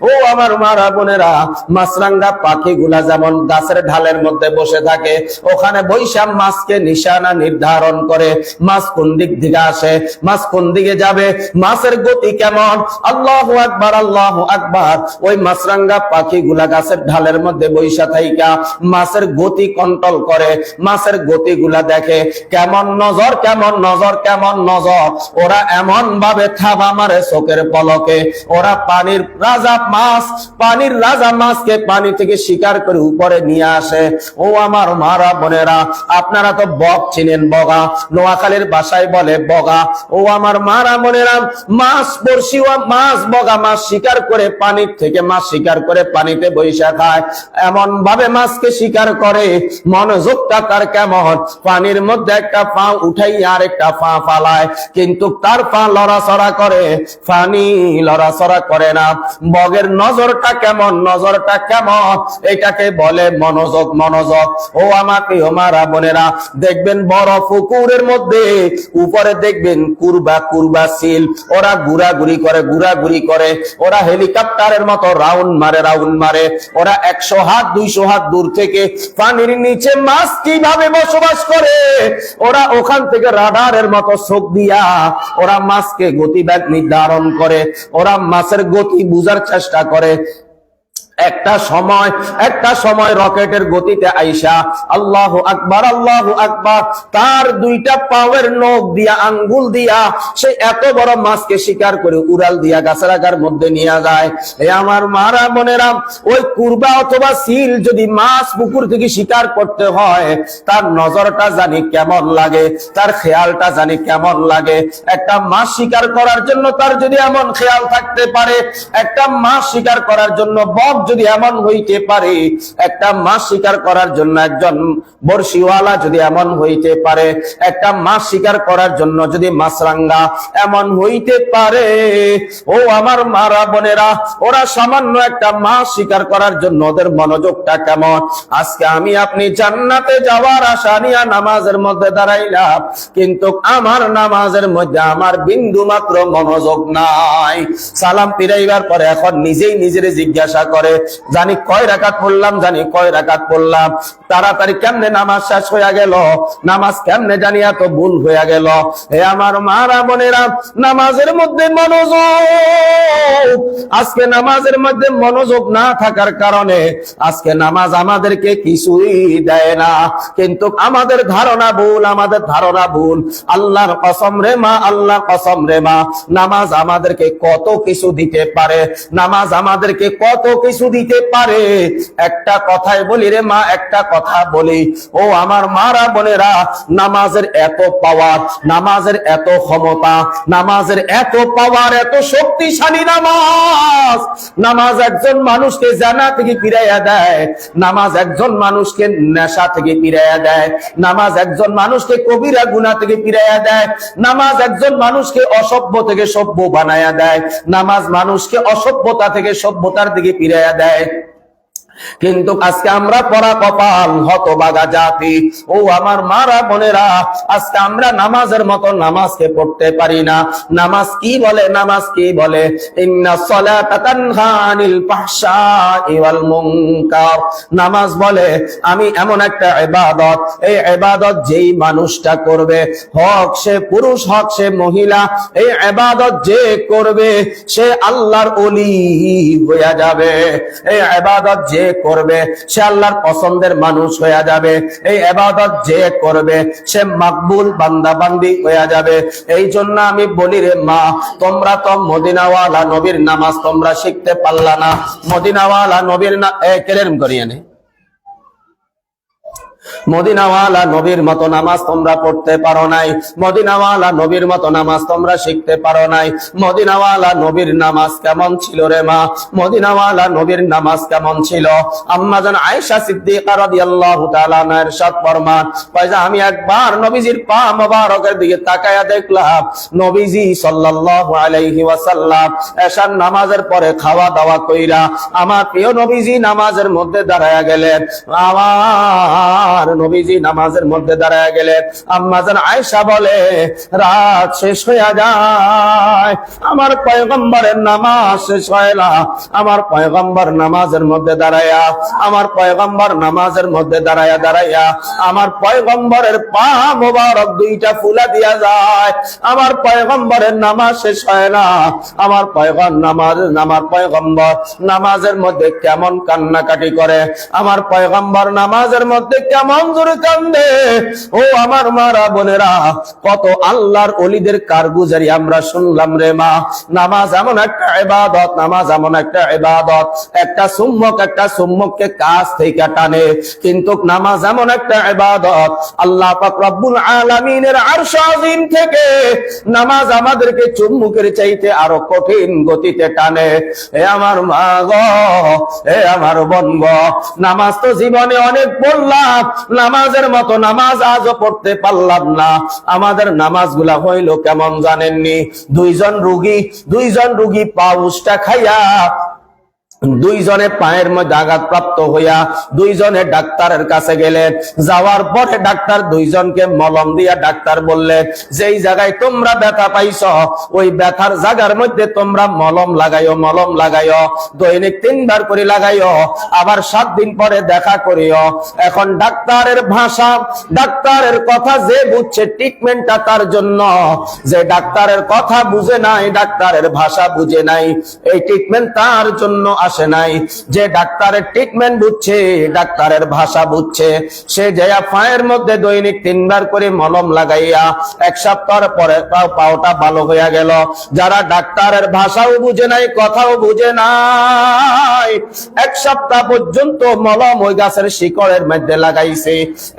ও আমার মারা বোনেরা, মাছরাঙ্গা পাখিগুলা যেমন গাছের ঢালের মধ্যে বসে থাকে, ওখানে বৈশাখ মাছকে নিশানা নির্ধারণ করে, মাছ কোন দিক থেকে আসে, মাছ কোন দিকে যাবে, মাছের গতি কেমন, আল্লাহু আকবার আল্লাহু আকবার। ওই মাছরাঙ্গা পাখিগুলা গাছের ঢালের মধ্যে বৈশা থাইকা মাছের গতি কন্ট্রোল করে, মাছের গতিগুলা দেখে, কেমন নজর কেমন নজর কেমন নজর। ওরা এমন ভাবে থাবা মারে চোখের পলকে, ওরা পানির রাজা মাছ, পানির রাজা মাছকে পানি থেকে শিকার করে উপরে নিয়ে আসে। ও আমার মারা বোনেরা, আপনারা তো বগ চিনেন, বগা, নোয়াখালীর ভাষায় বলে বগা। ও আমার মারা বোনেরা, মাছ বর্ষি মাছ বগা মাছ শিকার করে পানির থেকে মাছ শিকার করে পানিতে বৈশা খায়, এমন ভাবে মাছকে শিকার করে। মনোযোগটা তার কেমন, পানির মধ্যে একটা পা উঠাই আর একটা পা ফালায়, কিন্তু তার পা লড়াচড়া করে, পানি লড়াচড়া করে না। বগের নজরটা কেমন, নজরটা কেমন, এটাকে বলে মনোযোগ, মনোযোগ। ও আমার প্রিয় মারা বোনেরা, দেখবেন বড় পুকুরের মধ্যে উপরে দেখবেন কুরবা কুরবা সিল, ওরা ঘুরাঘুরি করে, ঘুরাঘুরি করে, ওরা হেলিকপ্টারের মতো রাউন্ড মারে, রাউন্ড মারে। ওরা 100 হাত 200 হাত দূর থেকে পানির নিচে মাছ কিভাবে বসবাস করে, ওরা ওখান থেকে রাডারের মতো চোখ দিয়া ওরা মাছকে গতিবেগ নির্ধারণ করে, ওরা মাছের গতি বুঝার চেষ্টা করে। একটা সময় রকেটের গতিতে আইসা আল্লাহু আকবার আল্লাহু আকবার, তার দুইটা পাওয়ের নখ দিয়া আঙ্গুল দিয়া সে এত বড় মাছকে শিকার করে উড়াল দিয়া গাছারাগার মধ্যে নিয়ে যায়। এ আমার মারা বোনেরা, ওই কুরবা অথবা সিল যদি মাছ পুকুর থেকে শিকার করতে হয়, তার নজরটা জানি কেমন লাগে, তার খেয়ালটা জানি কেমন লাগে। একটা মাছ শিকার করার জন্য তার যদি এমন খেয়াল থাকতে পারে, একটা মাছ শিকার করার জন্য বক যদি এমন হইতে পারে, একটা মাছ শিকার করার জন্য একজন বর্ষিওয়ালা যদি এমন হইতে পারে, একটা মাছ শিকার করার জন্য যদি মাছরাঙ্গা এমন হইতে পারে, ও আমার মারা বোনেরা, ওরা সামান্য একটা মাছ শিকার করার জন্য ওদের মনোযোগটা কেমন। আজকে আমি আপনি জান্নাতে যাওয়ার আশা নিয়ে নামাজের মধ্যে দাঁড়াইলাম, কিন্তু আমার নামাজের মধ্যে আমার বিন্দু মাত্র মনোযোগ নাই। সালাম ফিরাইবার পরে এখন নিজেই নিজের জিজ্ঞাসা করে, জানি কয় রাকাত পড়লাম, জানি কয় রাকাত পড়লাম, তাড়াতাড়ি কেমনে নামাজ শেষ হয়ে গেল, নামাজ কেমনে জানি এত ভুল হয়ে গেল। হে আমার মারা বোনেরা, নামাজের মধ্যে মনোযোগ, আজকে নামাজের মধ্যে মনোযোগ না থাকার কারণে আজকে নামাজ আমাদেরকে কিছুই দেয় না। কিন্তু আমাদের ধারণা ভুল, আমাদের ধারণা ভুল। আল্লাহর কসম রে মা, আল্লাহর কসম রে মা, নামাজ আমাদেরকে কত কিছু দিতে পারে, নামাজ আমাদেরকে কত কিছু দিতে পারে। একটা কথাই বলি রে মা, একটা কথা বলি, ও আমার মারা বোনেরা, নামাজের এত পাওয়ার, নামাজের এত ক্ষমতা, নামাজের এত পাওয়ার, এত শক্তিশালী নামাজ। নামাজ একজন মানুষকে জানা থেকে ফিরাইয়া দেয়, নামাজ একজন মানুষকে নেশা থেকে ফিরাইয়া দেয়, নামাজ একজন মানুষকে কবিরা গুনাহ থেকে ফিরাইয়া দেয়, নামাজ একজন মানুষকে অসভ্য থেকে সভ্য বানায়া দেয়, নামাজ মানুষকে অসভ্যতা থেকে সভ্যতার দিকে ফিরাইয়া দেয়। কিন্তু আজকে আমরা পড়া কপাল, হতভাগা জাতি। ও আমার মারা বোনেরা, আজকে আমরা নামাজের মতো নামাজকে পড়তে পারি না। নামাজ কি বলে, নামাজ কি বলে, ইন্নাস সালাতা তানহা আনিল ফাহশাই ওয়াল মুনকার। নামাজ বলে আমি এমন একটা ইবাদত, এই ইবাদত যেই মানুষটা করবে, হক সে পুরুষ হক সে মহিলা, এই ইবাদত যে করবে সে আল্লাহর ওলি হয়ে যাবে। এই ইবাদত যে করবে সে আল্লাহর পছন্দের মানুষ হয়ে যাবে। এই ইবাদত যে করবে সে মাকবুল বান্দা বান্দি হয়ে যাবে। এই জন্য আমি বলি রে মা, তোমরা তো মদিনাওয়ালা নবীর নামাজ তোমরা শিখতে পারলা না। মদিনাওয়ালা নবীর না কেলেম করিয়ে নে, মদিনাওয়ালা নবীর মতো নামাজ তোমরা পড়তে পারো নাই, মদিনাওয়ালা নবীর মতো নামাজ তোমরা শিখতে পারো নাই। মদিনাওয়ালা নবীর নামাজ কেমন ছিল রে মা, মদিনাওয়ালা নবীর নামাজ কেমন ছিল? আম্মা জান আয়েশা সিদ্দিকা রাদিয়াল্লাহু তাআলা আনহা ইরশাদ ফরমান, কইজা আমি একবার নবীজির পা মোবারকের দিকে তাকায়া দেখলাম, নবীজি সাল্লাল্লাহু আলাইহি ওয়াসাল্লাম এশার নামাজের পরে খাওয়া দাওয়া কইরা আমার প্রিয় নবীজি নামাজের মধ্যে দাঁড়ায়া গেলেন। আমার আমার নবীজি নামাজের মধ্যে দাঁড়ায় গেলেন। আম্মা জান আয়েশা বলে রাত শেষ হয়ে যায়, আমার পয়গম্বরের নামাজ শেষ হয় না। আমার পয়গম্বর নামাজের মধ্যে দাঁড়ায়া, আমার পয়গম্বর নামাজের মধ্যে দাঁড়ায়া দাঁড়ায়া আমার পয়গম্বরের পা মোবারক দুইটা ফুলা দিয়া যায়। আমার পয়গম্বরের নামাজ শেষ হয় না। আমার পয়গম্বর নামাজের মধ্যে কেমন কান্নাকাটি করে, আমার পয়গম্বর নামাজের মধ্যে কেমন জোরে কান্দে। ও আমার মারা বোনেরা, কত আল্লাহর ওলিদের কারগুজারি আমরা শুনলাম রে মা। নামাজ এমন একটা ইবাদত, নামাজ এমন একটা ইবাদত, একটা সুম্মককে কাছ থেকে টানে। কিন্তু নামাজ এমন একটা ইবাদত, আল্লাহ পাক রব্বুল আলামিনের আরশ আযীম থেকে নামাজ আমাদেরকে চুম্বকের চাইতে আরো কঠিন গতিতে টানে। হে আমার মা গো, হে আমার বোন গো, নামাজ তো জীবনে অনেক পড়লাম, নামাজের মতো নামাজ আজও পড়তে পারলাম না। আমাদের নামাজগুলা হইল কেমন জানেননি? দুইজন রুগী পাউসটা খাইয়া, দুইজনে পায়ের মধ্যে আঘাতপ্রাপ্ত হইয়া দুইজনে ডাক্তারের কাছে গেলেন। যাওয়ার পরে ডাক্তার দুইজনকে মলম দিয়া ডাক্তার বললেন, যেই জায়গায় তোমরা ব্যথা পাইছ ওই ব্যথার জায়গার মধ্যে তোমরা মলম লাগাইও, দৈনিক 3 বার করে লাগাইও, আবার 7 দিন পরে দেখা করিও। এখন ডাক্তারের ভাষা, ডাক্তারের কথা যে বুঝছে ট্রিটমেন্টটা তার জন্য, যে ডাক্তারের কথা বুঝে নাই, ডাক্তারের ভাষা বুঝে নাই, এই ট্রিটমেন্ট তার জন্য আসে নাই। যে ডাক্তারের ট্রিটমেন্ট বুঝছে, ডাক্তারের ভাষা বুঝছে, সে যাইয়া পায়ের মধ্যে দৈনিক 3 বার করে মলম লাগাইয়া 1 সপ্তাহ পরে পাওটা ভালো হইয়া গেল। যারা ডাক্তারের ভাষাও বুঝে নাই, কথাও বুঝে নাই, 1 সপ্তাহ পর্যন্ত মলম ওই গাছের শিকড়ের মধ্যে লাগাইছে।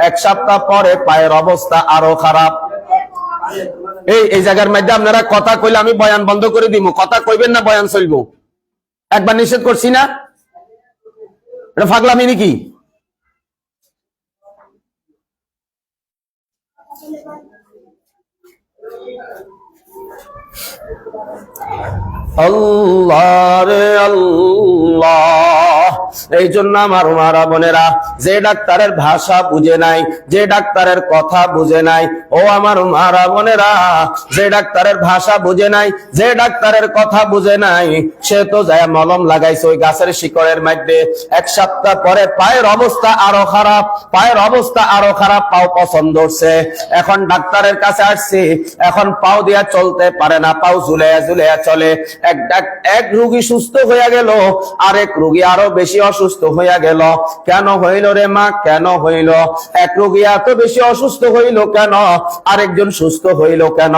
1 সপ্তাহ পরে পায়ের অবস্থা আরো খারাপ। এই জায়গার মধ্যে আপনারা কথা কইলে আমি বয়ান বন্ধ করে দিব। কথা কইবেন না, বয়ান চলবো। একবার নিষেধ করছি না? এটা পাগলামি নাকি? আল্লাহ রে আল্লাহ। এই জন্য আমার মারা বোনেরা, যে ডাক্তারের ভাষা বুঝে নাই, যে ডাক্তারের কথা বুঝে নাই, ও আমার মারা বোনেরা, যে ডাক্তারের ভাষা বুঝে নাই, যে ডাক্তারের কথা বুঝে নাই, সে তো যায় মলম লাগাইছে ওই গাছের শিকড়ের মধ্যে। 1 সপ্তাহ পরে পায়ের অবস্থা আরো খারাপ, পাও পছন্দ হচ্ছে। এখন ডাক্তারের কাছে আসছে, এখন পাও দিয়া চলতে পারে না, পাও ঝুলাইয়া চলে। এক রোগী সুস্থ হইয়া গেল, আরেক রোগী আরো বেশি অসুস্থ হইয়া গেল। কেন হইল রে মা, কেন হইল? এক রোগী এত বেশি অসুস্থ হইল কেন? আরেকজন সুস্থ হইল কেন?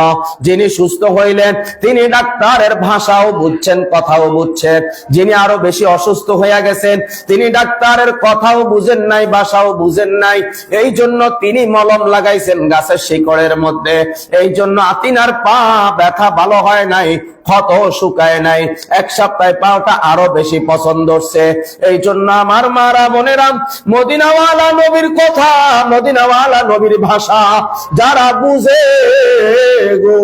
যিনি সুস্থ হইলেন তিনি ডাক্তারের ভাষাও বুঝছেন, কথাও বুঝছেন। যিনি আরো বেশি অসুস্থ হইয়া গেছেন তিনি ডাক্তারের কথাও বুঝেন নাই, ভাষাও বুঝেন নাই। এই জন্য তিনি মলম লাগাইছেন গাছের শিকড়ের মধ্যে। এই জন্য আতিনার পা ব্যথা ভালো হয় নাই, ক্ষত শুকায় নাই। 1 সপ্তাহে পাওটা আরো বেশি পছন্দ হচ্ছে। এই জন্য আমার মারা বোনেরা, মদিনাওয়ালা নবীর কথা, মদিনাওয়ালা নবীর ভাষা যারা বুঝে গো,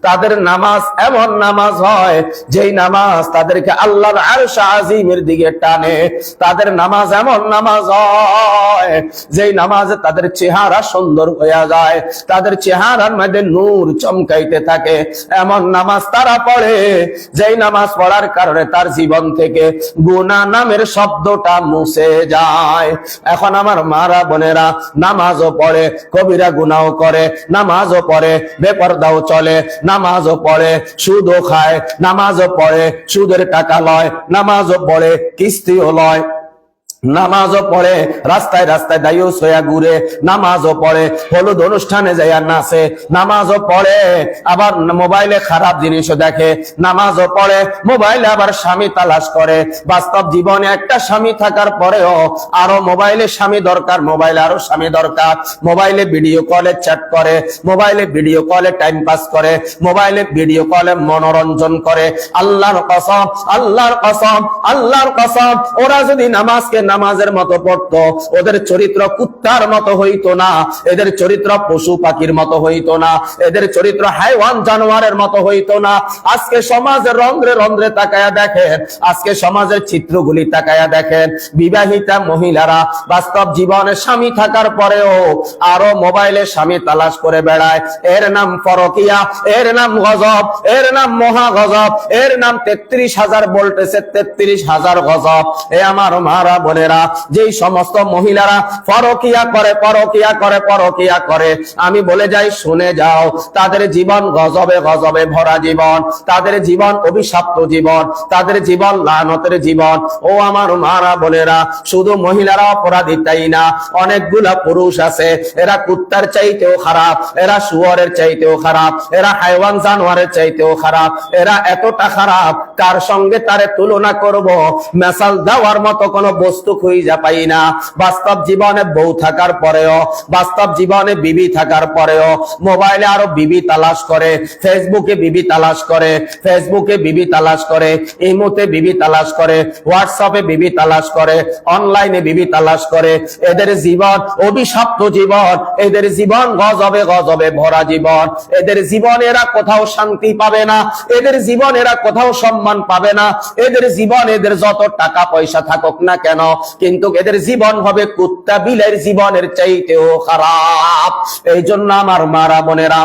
তাদের নামাজ এমন নামাজ হয় যেই নামাজ তাদেরকে আল্লাহর আরশ আজিমের দিকে টানে। তাদের নামাজ এমন নামাজ হয় যেই নামাজে তাদের চেহারা সুন্দর হয়ে যায়, তাদের চেহারার মধ্যে নূর চমকাইতে থাকে। এমন নামাজ তারা পড়ে যেই নামাজ পড়ার কারণে তার জীবন থেকে গুনাহ নামের শব্দটা মুছে যায়। এখন আমার মারা বোনেরা নামাজও পড়ে, কবিরা গুনাহও করে, নামাজও পড়ে, বেপরদাও চলে, নামাজও পড়ে, সুদও খায়, নামাজও পড়ে, সুদের টাকা লয়, নামাজও পড়ে, কিস্তিও লয়, নামাজও পড়ে, রাস্তায় রাস্তায় দায়ুস হইয়া ঘুরে, নামাজও পড়ে, হলুদ অনুষ্ঠানে যাইয়া নাচে, নামাজও পড়ে, আবার মোবাইলে খারাপ জিনিসও দেখে, নামাজও পড়ে, মোবাইলে আবার স্বামী তালাশ করে। বাস্তব জীবনে একটা স্বামী থাকার পরেও আরো মোবাইলে স্বামী দরকার, মোবাইলে আরো স্বামী দরকার। মোবাইলে ভিডিও কলে চ্যাট করে, মোবাইলে ভিডিও কলে টাইম পাস করে, মোবাইলে ভিডিও কলে মনোরঞ্জন করে। আল্লাহর কসম, আল্লাহর কসম, আল্লাহর কসম, ওরা যদি নামাজকে নামাজের মতো পড়তো, ওদের চরিত্র কুত্তার মতো হইতো না, এদের চরিত্র পশু পাখির মতো হইতো না, এদের চরিত্র হাইওয়ান জানোয়ারের মতো হইতো না। আজকে সমাজের রন্ধ্রে রন্ধ্রে তাকায়া দেখেন, আজকে সমাজের চিত্রগুলি তাকায়া দেখেন, বিবাহিতা মহিলারা বাস্তব জীবনে স্বামী থাকার পরেও আরো মোবাইলে স্বামী তালাশ করে বেড়ায়। এর নাম পরকিয়া, এর নাম গজব, এর নাম মহা গজব, এর নাম 33,000 ভোল্টেজের 33,000 গজব। এ আমার মারা বোনেরা, যেই সমস্ত মহিলারা পরকিয়া করে, পরকিয়া করে, পরকিয়া করে, আমি বলে যাই শুনে যাও, তাদের জীবন গজবে গজবে ভরা জীবন, তাদের জীবন অভিশপ্ত জীবন, তাদের জীবন লানতের জীবন। ও আমার মারা বোনেরা, শুধু মহিলারা অপরাধী তাই না, অনেকগুলা পুরুষ আছে, এরা কুত্তার চাইতেও খারাপ, এরা শুয়োরের চাইতেও খারাপ, এরা হাইওয়ান জানোয়ারের চাইতেও খারাপ, এরা এতটা খারাপ কার সঙ্গে তারে তুলনা করব, মেসাল দেওয়ার মতো কোন বস্তু খুঁজে পাই না। বাস্তব জীবনে বউ থাকার পরেও, বাস্তব জীবনে বিবি থাকার পরেও মোবাইলে আরো বিবি তালাশ করে, ফেসবুকে বিবি তালাশ করে, ফেসবুকে বিবি তালাশ করে, ইমোতে বিবি তালাশ করে, হোয়াটসঅ্যাপে বিবি তালাশ করে, অনলাইনে বিবি তালাশ করে। এদের জীবন অভিশপ্ত জীবন, এদের জীবন গজবে গজবে ভরা জীবন, এদের জীবন এরা কোথাও শান্তি পাবে না, এদের জীবন এরা কোথাও সম্মান পাবে না, এদের জীবন এদের যত টাকা পয়সা থাকুক না কেন, কিন্তু এদের জীবন হবে কুত্তা বিলের জীবনের চাইতেও খারাপ। এই জন্য আমার মারা বোনেরা,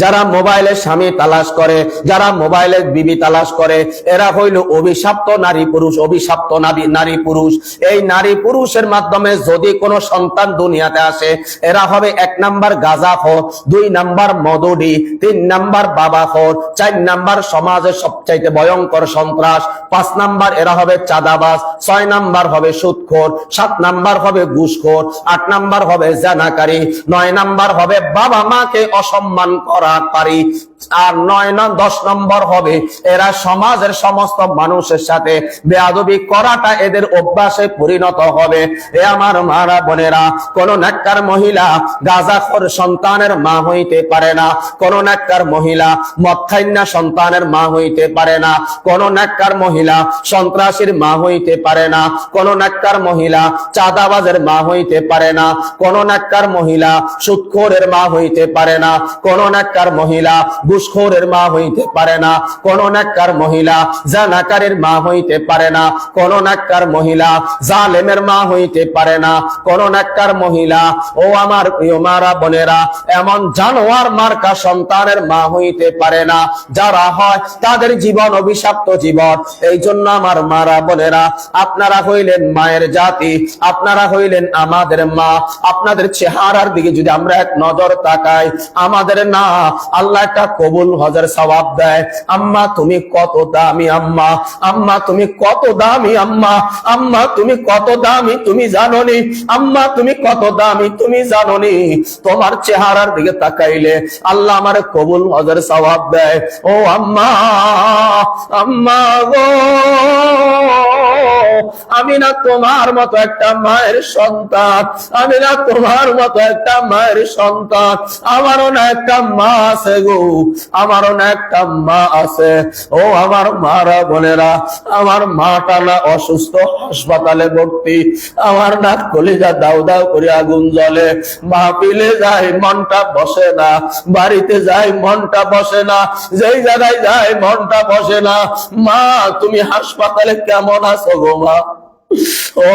যারা মোবাইলে স্বামী তালাশ করে, যারা মোবাইলে বিবি তালাশ করে, এরা হইল অভিশপ্ত নারী পুরুষ, অভিশপ্ত নারী পুরুষ। এই নারী পুরুষের মাধ্যমে যদি কোনো সন্তান দুনিয়াতে আসে, এরা হবে 1 নাম্বার গাঁজাখোর, 2 নাম্বার মদুডি, 3 নাম্বার বাবাখোর, 4 নাম্বার সমাজের সবচাইতে ভয়ঙ্কর সন্ত্রাস, 5 নাম্বার এরা হবে চাঁদাবাজ, 6 নাম্বার হবে সুদখোর, 7 নাম্বার হবে ঘুষখোর, 8 নাম্বার হবে জানাকারী, 9 নাম্বার হবে বাবা মাকে অসম্মান করা পারি, আর 9-10 নম্বর হবে এরা সমাজের সমস্ত মানুষের সাথে বেয়াদবি করাটা এদের অভ্যাসে পরিণত হবে। এ আমার মারা বোনেরা, কোন নেককার মহিলা গাঁজাখোর সন্তানের মা হইতে পারে না, কোন নেককার মহিলা মদ খাইন্না সন্তানের মা হইতে পারে না, কোন নেককার মহিলা সন্ত্রাসীর মা হইতে পারে না, কোন নেককার মহিলা চাঁদাবাজের মা হইতে পারে না, কোন নেককার মহিলা সুদখোরের মা হইতে পারে না, কোন নেককার মহিলা ঘুষখোরের মা হইতে পারে না, কোন নেককার মহিলা জানাকারীর মা হইতে পারে না, কোন নেককার মহিলা জালেমের মা হইতে পারে না, কোন নেককার মহিলা, ও আমার প্রিয় মারা বোনেরা, এমন জানোয়ার মার্কা সন্তানের মা হইতে পারে না। যারা হয় তাদের জীবন অভিশপ্ত জীবন। এই জন্য আমার মারা বোনেরা, আপনারা হইলেন মায়ের জাতি, আপনারা হইলেন আমাদের মা। আপনাদের চেহারার দিকে যদি আমরা এক নজর তাকাই, আমাদের না আল্লাহ একটা কবুল হজের সওয়াব দেয়। আম্মা তুমি কত দামি আম্মা, আম্মা তুমি কত দামি আম্মা, আম্মা তুমি কত দামি তুমি জানো নি, আম্মা তুমি কত দামি তুমি জানো নি। তোমার চেহারার দিকে তাকাইলে আল্লাহ আমার কবুল হজের সওয়াব দেয়। ও আম্মা, আম্মা গো, আমি না তোমার মতো একটা মায়ের সন্তান, আমি না তোমার মতো একটা মায়ের সন্তান, আমারও না একটা মা আছে গো, আমারও না একটা মা আছে। ও আমার মারা বোনেরা, আমার মাটা না অসুস্থ, হাসপাতালে ভর্তি, আমার না কলিজা দাউ দাউ করে আগুন জ্বলে, মাহফিলে যায় মনটা বসে না, বাড়িতে যায় মনটা বসে না, যেই জায়গায় যায় মনটা বসে না। মা তুমি হাসপাতালে কেমন আছো গো মা? ও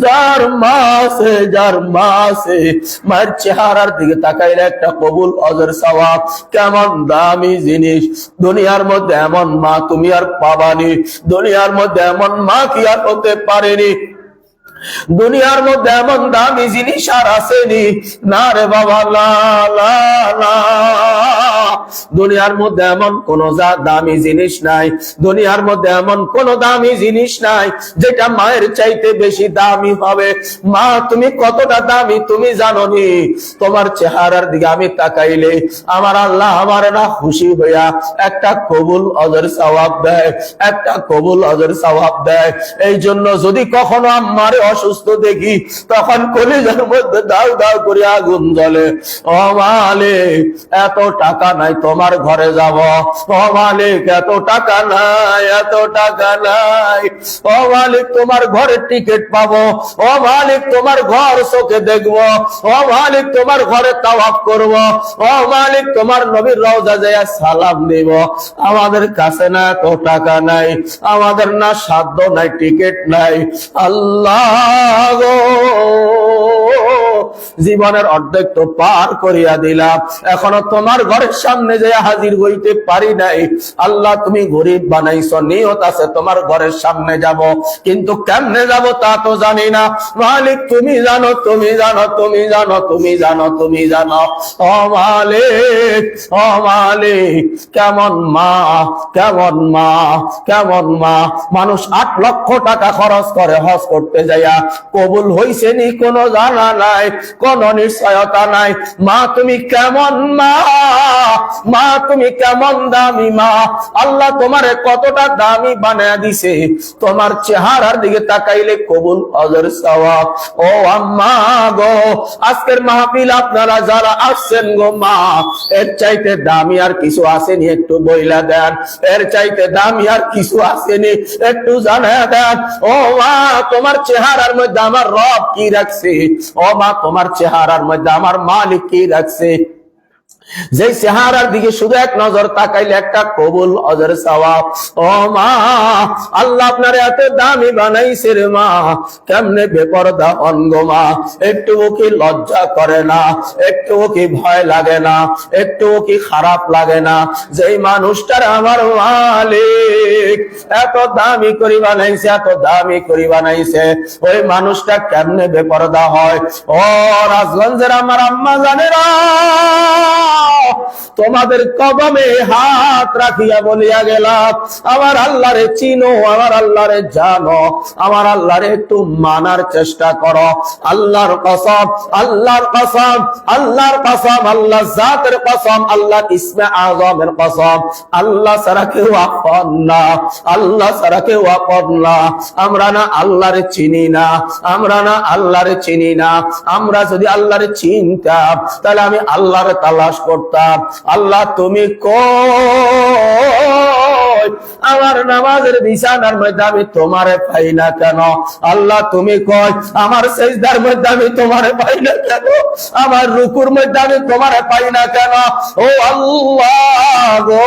যার মা আছে, যার মা আছে, মায়ের চেহারার দিকে তাকাইলে একটা কবুল হজের সওয়াব। কেমন দামি জিনিস, দুনিয়ার মধ্যে এমন মা তুমি আর পাবানি, দুনিয়ার মধ্যে এমন মা কি আর হতে পারেনি, দুনিয়ার মধ্যে এমন দামি জিনিস আর আসেনি না রে বাবা। লা লা লা, দুনিয়ার মধ্যে এমন কোন দামি জিনিস নাই, দুনিয়ার মধ্যে এমন কোন দামি জিনিস নাই যেটা মায়ের চাইতে বেশি দামি হবে। মা তুমি কতটা দামি তুমি জানো নি? তোমার চেহারার দিকে আমি তাকাইলে আমার আল্লাহ আমার না খুশি হইয়া একটা কবুল হজের সওয়াব দেয়, একটা কবুল হজের সওয়াব দেয়। এই জন্য যদি কখনো আমারে অসুস্থ দেখি, তখন কলিজার মধ্যে দাউ দাউ করে আগুন জ্বলে। ও মালিক, এত টাকা নাই তোমার তোমার ঘরে যাব। ও মালিক এত টাকা নাই, এত টাকা নাই। ও মালিক তোমার ঘরের টিকিট পাবো। ও মালিক তোমার ঘর চোখে দেখবো। ও মালিক তোমার ঘরে তাওয়াফ করব। ও মালিক তোমার নবীর রওজা যাইয়া সালাম দিব। আমাদের কাছে না এত টাকা নাই, আমাদের না সাধ্য নাই, টিকিট নাই। আল্লাহ গো, জীবনের অর্ধেক তো পার করিয়া দিলাম, এখনো তোমার ঘরের সামনে যে হাজির হইতে পারি নাই। আল্লাহ তুমি গরিব বানাইছো, নিয়ত আছে তোমার ঘরের সামনে যাব, কিন্তু কেমনে যাব তা তো জানি না। মালিক তুমি জানো, তুমি জানো, তুমি জানো, তুমি জানো, তুমি জানো। ও মালিক, ও মালিক, কেমন মা, কেমন মা, কেমন মা। মানুষ 8 লক্ষ টাকা খরচ করে হজ করতে যাইয়া কবুল হইছে নি কোনো জানা নাই, কোন নিশ্চয়তা নাই। মা তুমি কেমন মা, মা তুমি কেমন দামি মা। আল্লাহ তোমারে কতটা দামি বানায়া দিছে, তোমার চেহারার দিকে তাকাইলে কবুল হজের সওয়াব। ও আম্মা গো, আজকের মাহফিল আপনারা যারা আসছেন গো মা, এর চাইতে দামি আর কিছু আসেনি একটু বইলা দেন, এর চাইতে দামি আর কিছু আসেনি একটু জানায়া দেন। ও মা তোমার চেহারার মধ্যে আমার রব কি রাখছে, ও মা তোমার চেহারার মধ্যে আমার মালিক কি রাখছে। যে চেহারার দিকে শুধু এক নজর তাকাইলে একটা কবুল হজের সওয়াব। ও মা আল্লাহ আপনার এত দামি বানাইছে রে মা, কেমনে বেপরদা অঙ্গ মা। একটু কি লজ্জা করে না, একটু কি ভয় লাগে না, একটু কি খারাপ লাগে না, যেই মানুষটার আমার মালিক এত দামি করে বানাইছে, এত দামি করে বানাইছে, ওই মানুষটা কেমনে বেপরদা হয়। ও রাজগঞ্জের আমার আম্মা জানেরা, তোমাদের কদমে হাত রাখিয়া বলিয়া গেলাম, আমার আল্লাহরে চিনো, আমার আল্লাহরে জানো, আমার আল্লাহরে একটু মানার চেষ্টা করো। আল্লাহর কসম, আল্লাহর কসম, আল্লাহর কসম, আল্লাহ জাতের কসম, আল্লাহ ইসমে আযমের কসম, আল্লাহ ছাড়া কেউ আপন না, আল্লাহ ছাড়া কেউ আপন না। আমরা না আল্লাহরে চিনি না, আমরা না আল্লাহরে চিনি না। আমরা যদি আল্লাহরে চিনতাম তাহলে আমি আল্লাহর তালাশ করতাম। আল্লাহ তুমি কই, আমার নামাজের বিছানার মধ্যে আমি তোমারে পাই না কেন? আল্লাহ তুমি কই, আমার সিজদার মধ্যে আমি তোমারে পাই না কেন? আমার রুকুর মধ্যে আমি তোমারে পাই না কেন? ও আল্লাহ গো,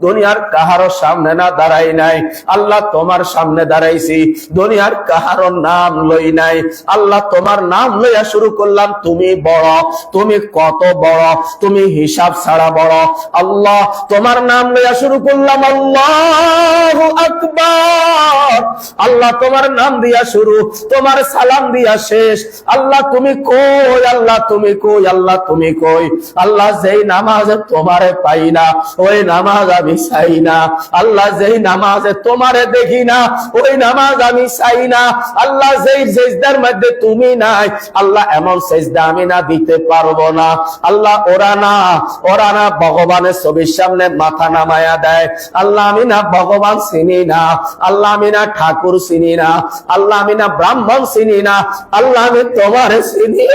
দুনিয়ার কাহারো সামনে না দাঁড়াই নাই, আল্লাহ তোমার সামনে দাঁড়াইছি। দুনিয়ার কাহারো নাম লই নাই, আল্লাহ তোমার নাম লইয়া শুরু করলাম। তুমি বড়, তুমি কত বড়, তুমি হিসাব ছাড়া বড়। আল্লাহ তোমার নাম লইয়া শুরু করলাম, আল্লাহু আকবার। আল্লাহ তোমার নাম দিয়া শুরু, তোমার সালাম দিয়া শেষ। আল্লাহ তুমি কই, আল্লাহ তুমি কই, আল্লাহ তুমি কই। আল্লাহ যেই নামাজে তোমারে পাই না ওই নামাজ আমি চাই না। আল্লাহ যেই নামাজে তোমারে দেখি না ওই নামাজ আমি চাই না। আল্লাহ যেই সিজদার মধ্যে তুমি নাই, আল্লাহ এমন সিজদা আমি না দিতে পারবো না। আল্লাহ ওরা না, ওরা না ভগবানের ছবির সামনে মাথা নামায়া দেয়। আল্লাহ আমি না ভগবান চিনি না, আল্লাহ আমি না ঠাকুর চিনি না, আল্লাহ আমি না ব্রাহ্মণ চিনি না, আল্লাহ আমি তোমারে চিনি।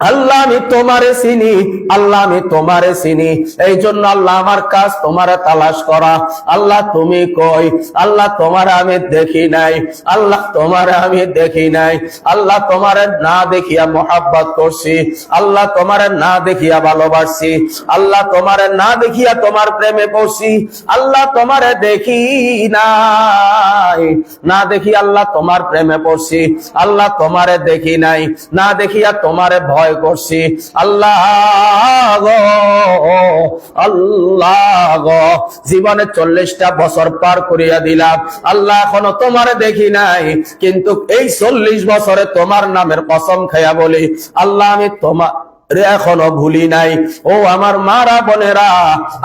আল্লাহ আমি তোমারে চিনি, আল্লাহ আমি তোমারে চিনি। এই জন্য আল্লাহ আমার কাজ তোমারে তালাশ করা। আল্লাহ তুমি কই, আল্লাহ তোমারে আমি দেখি নাই, আল্লাহ তোমারে আমি দেখি নাই। আল্লাহ তোমারে না দেখিয়া মোহাব্বত করছি, আল্লাহ তোমারে না দেখিয়া ভালোবাসছি, আল্লাহ তোমারে না দেখিয়া তোমার প্রেমে পড়ছি। আল্লাহ তোমারে দেখি নাই, না দেখি আল্লাহ তোমার প্রেমে পড়ছি। আল্লাহ তোমারে দেখি নাই, না দেখিয়া তোমারে ভয় করছি। আল্লাহ গো, আল্লাহ গো, জীবনে 40টা বছর পার করিয়া দিলাম, আল্লাহ এখনো তোমারে দেখি নাই। কিন্তু এই 40 বছরে তোমার নামের কসম খাইয়া বলি, আল্লাহ আমি রে এখনো ভুলি নাই। ও আমার মারা বোনেরা,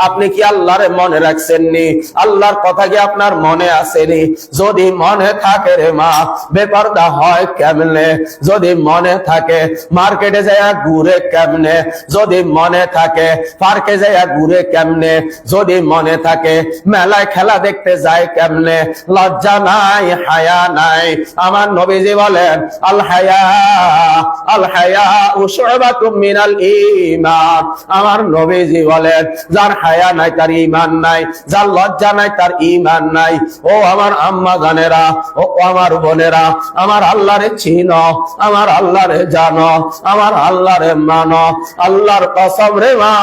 আপনি কি আল্লাহরে মনে রাখছেননি? আল্লাহর কথা কি আপনার মনে আসেনি? যদি মনে থাকে রে মা, বেপরদা হয় কেমনে? যদি মনে থাকে মার্কেটে যায় ঘুরে কেমনে? যদি মনে থাকে পার্কে যায় ঘুরে কেমনে? যদি মনে থাকে মেলায় খেলা দেখতে যায় কেমনে? লজ্জা নাই, হায়া নাই। আমার নবীজি বলেন আল হায়া শুবাতুম মিনাল ঈমান। আমার নবীজি বলেন যার হায়া নাই তার ঈমান নাই, যার লজ্জা নাই তার ঈমান নাই। ও আমার আম্মা জানেরা, ও আমার বোনেরা, আমার আল্লাহরে চিনো, আমার আল্লাহরে জানো, আমার আল্লাহরে মানো। আল্লাহর কসম রে মা,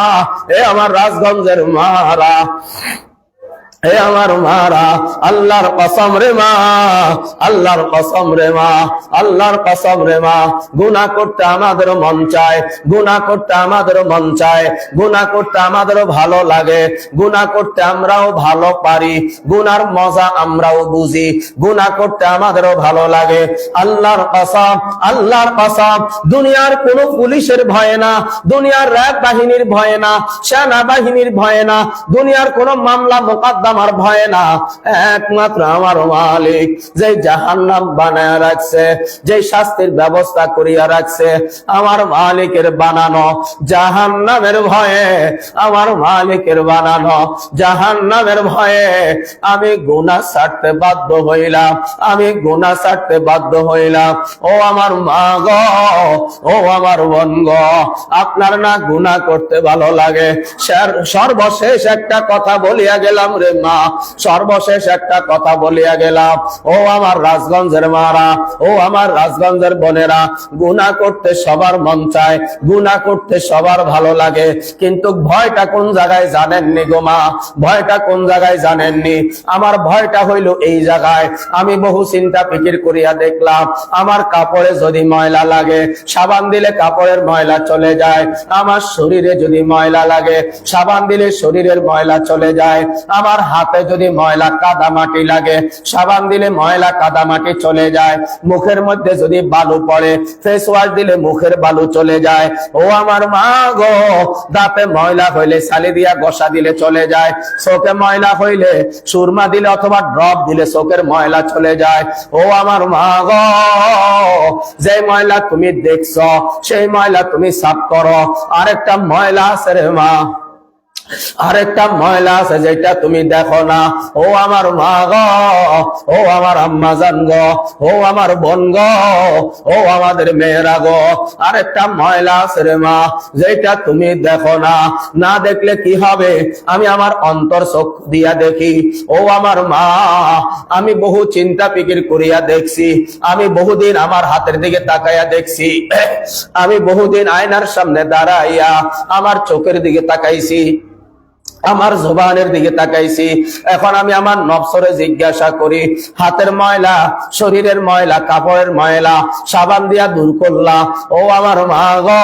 এ আমার রাজগঞ্জের মারা, এ আমার মারা, আল্লাহর কসম রে মা, আল্লাহর কসম রে মা, আল্লাহর কসম রে মা। গুনাহ করতে আমাদের মন চায়, গুনাহ করতে আমাদের মন চায়, গুনাহ করতে আমাদের ভালো লাগে, গুনাহ করতে আমরাও ভালো পারি, গুনার মজা আমরাও বুঝি, গুনাহ করতে আমাদেরও ভালো লাগে। আল্লাহর কসম, আল্লাহর কসম, দুনিয়ার কোন পুলিশের ভয় না, দুনিয়ার র্যাব বাহিনীর ভয় না, সেনা বাহিনীর ভয় না, দুনিয়ার কোন মামলা মোকদ্দমা আমার ভয় না। একমাত্র আমার মালিক যে জাহান্নাম বানায় রাখছে, যে শাস্তির ব্যবস্থা করিয়া রাখছে, আমার মালিকের বানানো জাহান্নামের ভয়ে, আমার মালিকের বানানো জাহান্নামের ভয়ে আমি গুনাহ ছাড়তে বাধ্য হইলাম, আমি গুনাহ ছাড়তে বাধ্য হইলাম। ও আমার মা গো, ও আমার বোন গো, আপনার না গুনাহ করতে ভালো লাগে? সর্বশেষ একটা কথা বলিয়া গেলাম রে মা, সর্বশেষ একটা কথা বলিয়া গেলাম। ও আমার রাজগঞ্জের মারা, ও আমার রাজগঞ্জের বোনেরা, গুনাহ করতে সবার মন চায়, গুনাহ করতে সবার ভালো লাগে, কিন্তু ভয়টা কোন জায়গায় জানেননি গো মা? ভয়টা কোন জায়গায় জানেননি? আমার ভয়টা হইল এই জায়গায়। আমি বহু চিন্তা ফিকির করিয়া দেখলাম, আমার কাপড়ে যদি ময়লা লাগে, সাবান দিলে কাপড়ের ময়লা চলে যায়। আমার শরীরে যদি ময়লা লাগে, সাবান দিলে শরীরের ময়লা চলে যায়। আমার হাতে যদি ময়লা কাদা মাটি লাগে, সাবান দিলে ময়লা কাদা মাটি চলে যায়। মুখের মধ্যে যদি বালু পড়ে, ফেস ওয়াশ দিলে মুখের বালু চলে যায়। ও আমার মা গো, দাঁতে ময়লা হইলে সালি দিয়া ঘষা দিলে চলে যায়। চোখে ময়লা হইলে সুরমা দিলে অথবা ড্রপ দিলে চোখের ময়লা চলে যায়। ও আমার মা গো, যে ময়লা তুমি দেখছো সেই ময়লা তুমি সাফ করো। আরেকটা ময়লা আছে রে মা, আরেকটা ময়লা আছে যেটা তুমি দেখো না। ও আমার মা গো, ও আমার আম্মা জান গো, ও আমার বোন গো, ও আমাদের মেয়েরা গো, আরেকটা ময়লা আছে রে মা, যেটা তুমি দেখো না। না দেখলে কি হবে? আমি আমার অন্তর চোখ দিয়া দেখি। ও আমার মা, আমি বহু চিন্তা ফিকির করিয়া দেখছি, আমি বহুদিন আমার হাতের দিকে তাকাইয়া দেখছি, আমি বহুদিন আয়নার সামনে দাঁড়াইয়া আমার চোখের দিকে তাকাইছি, আমার জবানের দিকে তাকাইছি। এখন আমি আমার নফসরে জিজ্ঞাসা করি, হাতের ময়লা, শরীরের ময়লা, কাপড়ের ময়লা সাবান দিয়া দূর করলাম। ও আমার মা গো,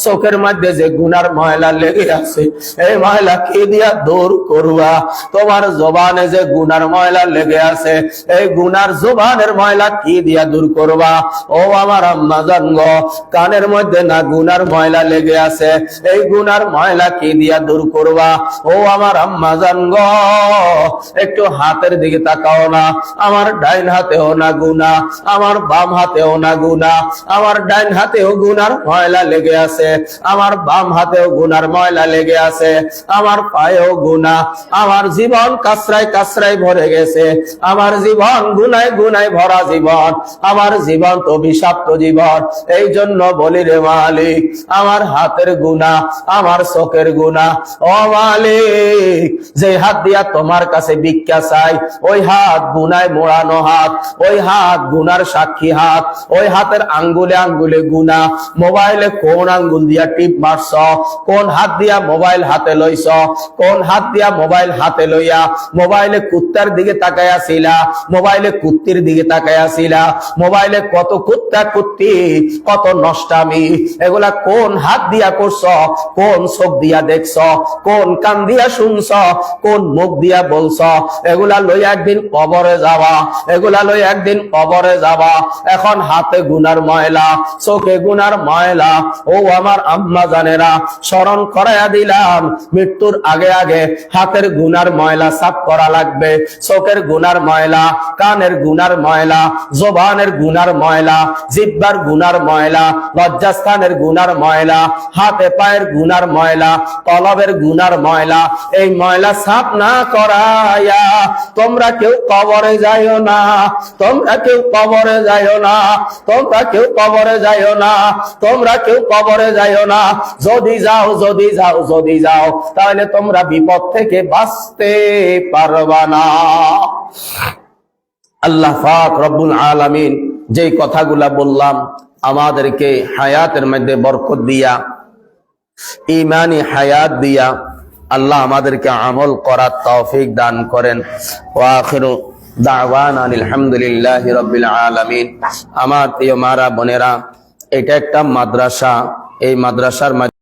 চোখের মধ্যে যে গুনার ময়লা লেগে আছে, এই ময়লা কি দিয়া দূর করবা? তোমার জবানে যে গুনার ময়লা লেগে আছে, এই গুনার জবানের ময়লা কি দিয়া দূর করবা? ও আমার আম্মা জান গো, কানের মধ্যে না গুনার ময়লা লেগে আছে, এই গুনার ময়লা কি দিয়া দূর করবা? ও আমার আম্মা জান গো, একটু হাতের দিকে তাকাও না। আমার ডাইন হাতেও না গুনাহ, আমার বাম হাতেও না গুনাহ, আমার ডাইন হাতেও গুনার ময়লা লেগে আছে, আমার বাম হাতেও গুনার ময়লা লেগে আছে, আমার পায়েও গুনাহ। আমার জীবন কাসরায় কাসরায় ভরে গেছে, আমার জীবন গুনায় গুনায় ভরা জীবন, আমার জীবন তো বিষাক্ত জীবন। এই জন্য বলি রে মালিক, আমার হাতের গুনাহ, আমার চোখের গুনাহ, ও মালিক, যে হাত দিয়া তোমার কাছে ভিক্ষা চাই, ওই হাত গুনায় মোড়ানো হাত, ওই হাত গুনার সাক্ষী হাত, ওই হাতের আঙ্গুলে আঙ্গুলে গুনাহ। মোবাইলে কোন আঙ্গুল দিয়া টিপ মারছ, কোন হাত দিয়া মোবাইল হাতে লইছ, কোন হাত দিয়া মোবাইল হাতে লইয়া মোবাইলে কুত্তার দিকে তাকাইয়াছিলা, মোবাইলে কুত্তির দিকে তাকাইয়াছিলা, মোবাইলে কত কুত্তা কুত্তি, কত নষ্টামি, এগুলা কোন হাত দিয়া করছ, কোন চোখ দিয়া দেখছ, কোন কান দিয়া শুনছ, কোন মুখ দিয়া বলছ, এগুলা লই একদিন কবরে যাবা, এগুলা লই একদিন কবরে যাবা। এখন হাতে গুনার ময়লা, চোখে গুনার ময়লা। ও আমার আম্মা জানেরা, স্মরণ করাইয়া দিলাম, মৃত্যুর আগে আগে হাতের গুনার ময়লা সাফ করা লাগবে, চোখের গুনার ময়লা, কানের গুনার ময়লা, জবানের গুনার ময়লা, জিহ্বার গুনার ময়লা, লজ্জাস্থানের গুনার ময়লা, হাতে পায়ের গুনার ময়লা, কলবের গুনার ময়লা। এই ময়লা সাফ না করাইয়া তোমরা কেউ কবরে যাইও না, তোমরা কেউ কবরে যাইও না, তোমরা কেউ কবরে যাইও না, তোমরা কেউ কবরে যাইও না। যদি যাও, যদি যাও, যদি যাও, তাহলে তোমরা বিপদ থেকে বাঁচতে পারবা না। আল্লাহ পাক রব্বুল আলামিন যেই কথাগুলা বললাম, আমাদেরকে হায়াতের মধ্যে বরকত দিয়া, ঈমানি হায়াত দিয়া আল্লাহ আমাদেরকে আমল করার তৌফিক দান করেন। ওয়া আখিরু দাওয়ানা আলহামদুলিল্লাহি রাব্বিল আলামিন। আমার প্রিয় মারা বোনেরা, এটা একটা মাদ্রাসা, এই মাদ্রাসার